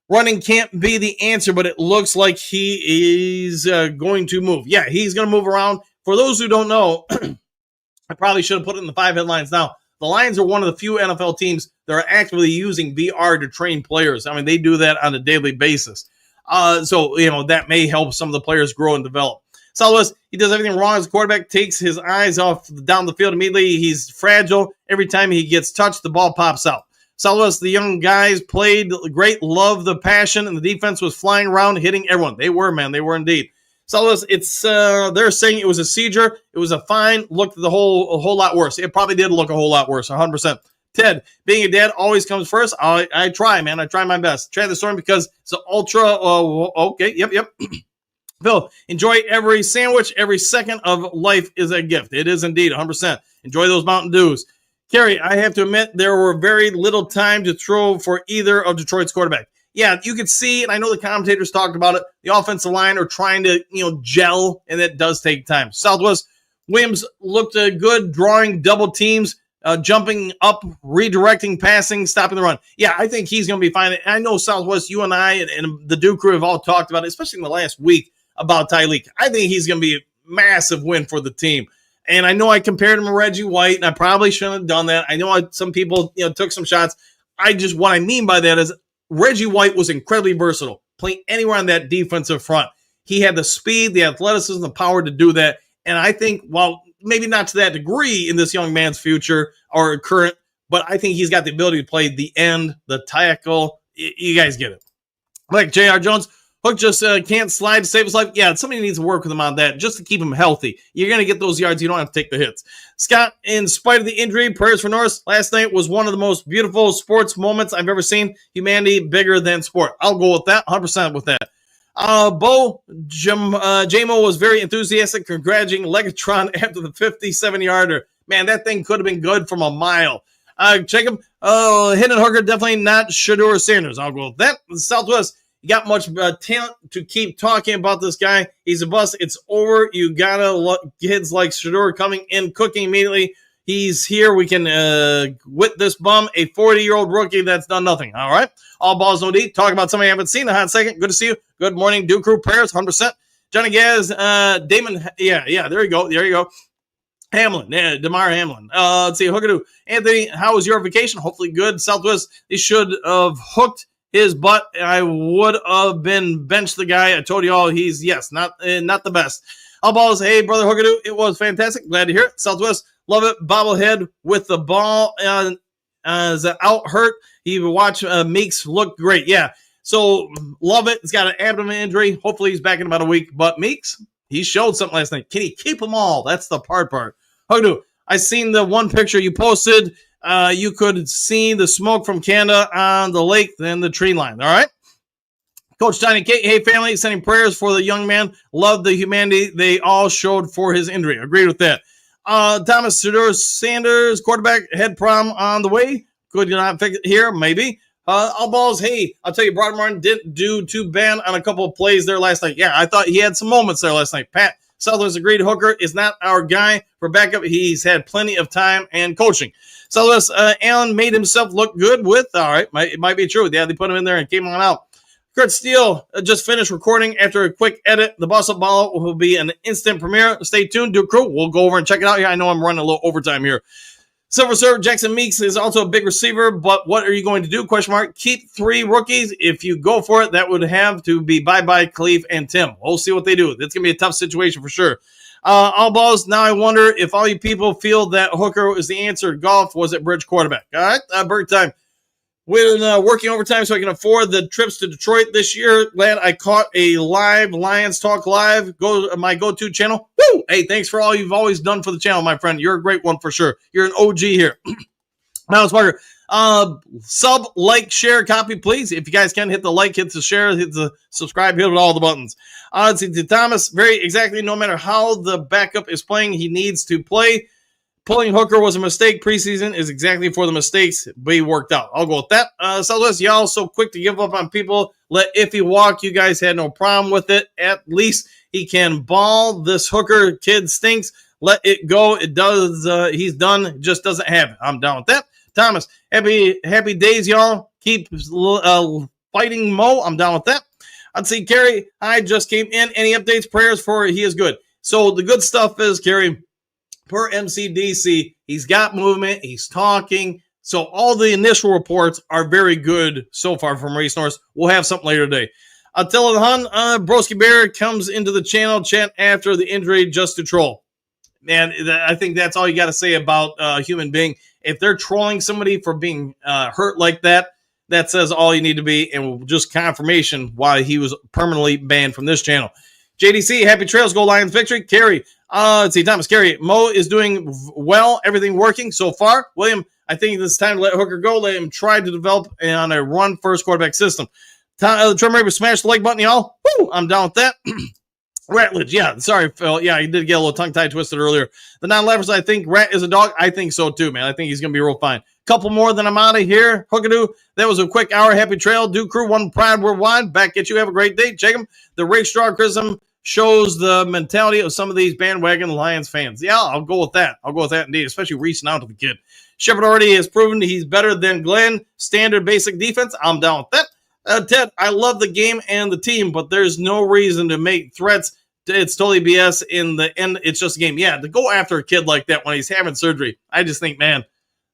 Running can't be the answer, but it looks like he is going to move. Yeah, he's going to move around. For those who don't know, I probably should have put it in the 5 headlines now. The Lions are one of the few NFL teams that are actively using VR to train players. I mean, they do that on a daily basis. So that may help some of the players grow and develop. Southwest, he does everything wrong as a quarterback, takes his eyes off down the field immediately. He's fragile. Every time he gets touched, the ball pops out. Southwest, the young guys played great, love the passion, and the defense was flying around, hitting everyone. They were, man. They were indeed. Southwest, it's they're saying it was a seizure. It was a fine. Looked a whole lot worse. It probably did look a whole lot worse, 100%. Ted, being a dad always comes first. I try, man. I try my best. Try the storm because it's an ultra. Okay, yep. Phil, enjoy every sandwich. Every second of life is a gift. It is indeed 100%. Enjoy those Mountain Dews. Kerry, I have to admit there were very little time to throw for either of Detroit's quarterback. Yeah, you could see, and I know the commentators talked about it, the offensive line are trying to, gel, and it does take time. Southwest, Williams looked good, drawing double teams, jumping up, redirecting, passing, stopping the run. Yeah, I think he's going to be fine. And I know Southwest, you and I and the Duke crew have all talked about it, especially in the last week, about Tyleek. I think he's going to be a massive win for the team. And I know I compared him to Reggie White, and I probably shouldn't have done that. I know some people, took some shots. What I mean by that is Reggie White was incredibly versatile, playing anywhere on that defensive front. He had the speed, the athleticism, the power to do that. And I think, while maybe not to that degree in this young man's future or current, but I think he's got the ability to play the end, the tackle. You guys get it. Like J.R. Jones, Hook just can't slide to save his life. Yeah, somebody needs to work with him on that just to keep him healthy. You're going to get those yards. You don't have to take the hits. Scott, in spite of the injury, prayers for Norris. Last night was one of the most beautiful sports moments I've ever seen. Humanity bigger than sport. I'll go with that, 100% with that. Bo, J-Mo was very enthusiastic, congratulating Legatron after the 57-yarder. Man, that thing could have been good from a mile. Check him. Hidden Hooker, definitely not Shedeur Sanders. I'll go with that. Southwest, you got much talent to keep talking about this guy. He's a bust. It's over. You gotta kids like Shedeur coming in, cooking immediately. He's here. We can with this bum, a 40-year-old rookie that's done nothing. All right. All balls, no D. Talk about somebody I haven't seen in a hot second. Good to see you. Good morning, Duke Crew. Prayers, 100%. Johnny Gaz, Damon. Yeah. There you go. Hamlin, DeMar Hamlin. Let's see, Hookadoo. Anthony, how was your vacation? Hopefully good. Southwest, they should have hooked his butt. I would have been benched the guy. I told you all he's, not the best. All balls, hey, brother Hookadoo, it was fantastic. Glad to hear it. Southwest, love it. Bobblehead with the ball as out hurt. He would watch Meeks look great. Yeah, so love it. He's got an abdomen injury. Hopefully he's back in about a week. But Meeks, he showed something last night. Can he keep them all? That's the part. Hookadoo, I seen the one picture you posted. You could see the smoke from Canada on the lake and the tree line. All right. Coach Tiny Kate, hey family, sending prayers for the young man. Love the humanity they all showed for his injury. Agreed with that. Thomas Shedeur Sanders, quarterback, head problem on the way. Could you not fix it here? Maybe. All balls, hey, I'll tell you, Broad Martin didn't do too bad on a couple of plays there last night. Yeah, I thought he had some moments there last night. Pat Southwest agreed. Hooker is not our guy for backup. He's had plenty of time and coaching. Southwest, Allen made himself look good with, all right, it might be true. Yeah, they put him in there and came on out. Kurt Steele just finished recording after a quick edit. The Boss Up Ball will be an instant premiere. Stay tuned, Duke Crew. We'll go over and check it out here. I know I'm running a little overtime here. Silver Surfer Jackson Meeks is also a big receiver, but what are you going to do? Question mark. Keep 3 rookies. If you go for it, that would have to be bye-bye Khalif and Tim. We'll see what they do. It's going to be a tough situation for sure. All balls. Now I wonder if all you people feel that Hooker is the answer. Golf was at bridge quarterback. All right, break time. We're working overtime so I can afford the trips to Detroit this year. Glad I caught a live Lions Talk Live. My go-to channel. Woo! Hey, thanks for all you've always done for the channel, my friend. You're a great one for sure. You're an OG here. Miles Parker. Sub, like, share, copy, please. If you guys can, hit the like, hit the share, hit the subscribe, hit all the buttons. Let's see, to Thomas, very exactly, no matter how the backup is playing, he needs to play. Pulling Hooker was a mistake. Preseason is exactly for the mistakes be worked out. I'll go with that. Southwest, y'all so quick to give up on people. Let Iffy walk. You guys had no problem with it. At least he can ball. This Hooker kid stinks. Let it go. It does. He's done. It just doesn't happen. I'm down with that. Thomas, happy days, y'all. Keep fighting Mo. I'm down with that. I'd say, Kerry, I just came in. Any updates, prayers for he is good. So the good stuff is, Kerry, per MCDC, he's got movement, he's talking. So all the initial reports are very good so far from Morice Norris. We'll have something later today. Attila the Hun, Broski Bear comes into the channel chat after the injury just to troll. Man, I think that's all you got to say about a human being. If they're trolling somebody for being hurt like that, that says all you need to be, and just confirmation why he was permanently banned from this channel. JDC, happy trails, go Lions victory. Carrie, let's see, Thomas Carey. Mo is doing well, everything working so far. William, I think it's time to let Hooker go. Let him try to develop on a run-first quarterback system. Trim Raver, smash the like button, y'all. Woo, I'm down with that. Ratledge, yeah, sorry, Phil. Yeah, he did get a little tongue-tied twisted earlier. The non-levers, I think Rat is a dog. I think so, too, man. I think he's going to be real fine. Couple more, then I'm out of here. Hookadoo, that was a quick hour. Happy trail. Duke Crew, one pride worldwide. Back at you. Have a great day. Check them. The Ray Strawcrism shows the mentality of some of these bandwagon Lions fans. Yeah, I'll go with that. I'll go with that indeed, especially reaching out to the kid. Shepard already has proven he's better than Glenn. Standard basic defense. I'm down with that. Ted, I love the game and the team, but there's no reason to make threats. It's totally BS. In the end, it's just a game. Yeah, to go after a kid like that when he's having surgery, I just think, man,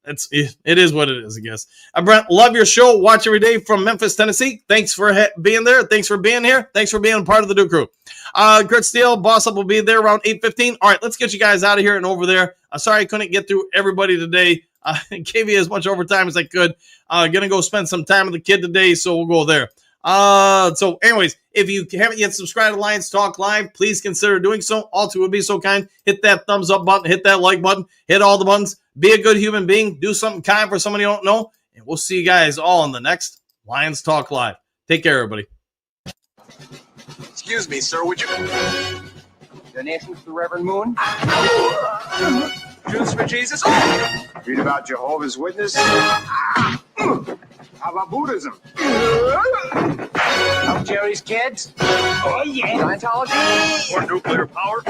it is what it is, I guess. Brent, love your show. Watch every day from Memphis, Tennessee. Thanks for being there. Thanks for being here. Thanks for being a part of the Duke Crew. Kurt Steele, Boss Up will be there around 8:15. All right, let's get you guys out of here and over there. Sorry I couldn't get through everybody today. I gave you as much overtime as I could. Going to go spend some time with the kid today, so we'll go there. So anyways, if you haven't yet subscribed to Lions Talk Live, please consider doing so. Also would be so kind. Hit that thumbs up button, hit that like button, hit all the buttons. Be a good human being. Do something kind for somebody you don't know. And we'll see you guys all in the next Lions Talk Live. Take care, everybody. Excuse me, sir, would you... Donations to Reverend Moon? Juice for Jesus? Read about Jehovah's Witness? How about Buddhism? Help Jerry's kids? Oh, yeah. Scientology? Or nuclear power?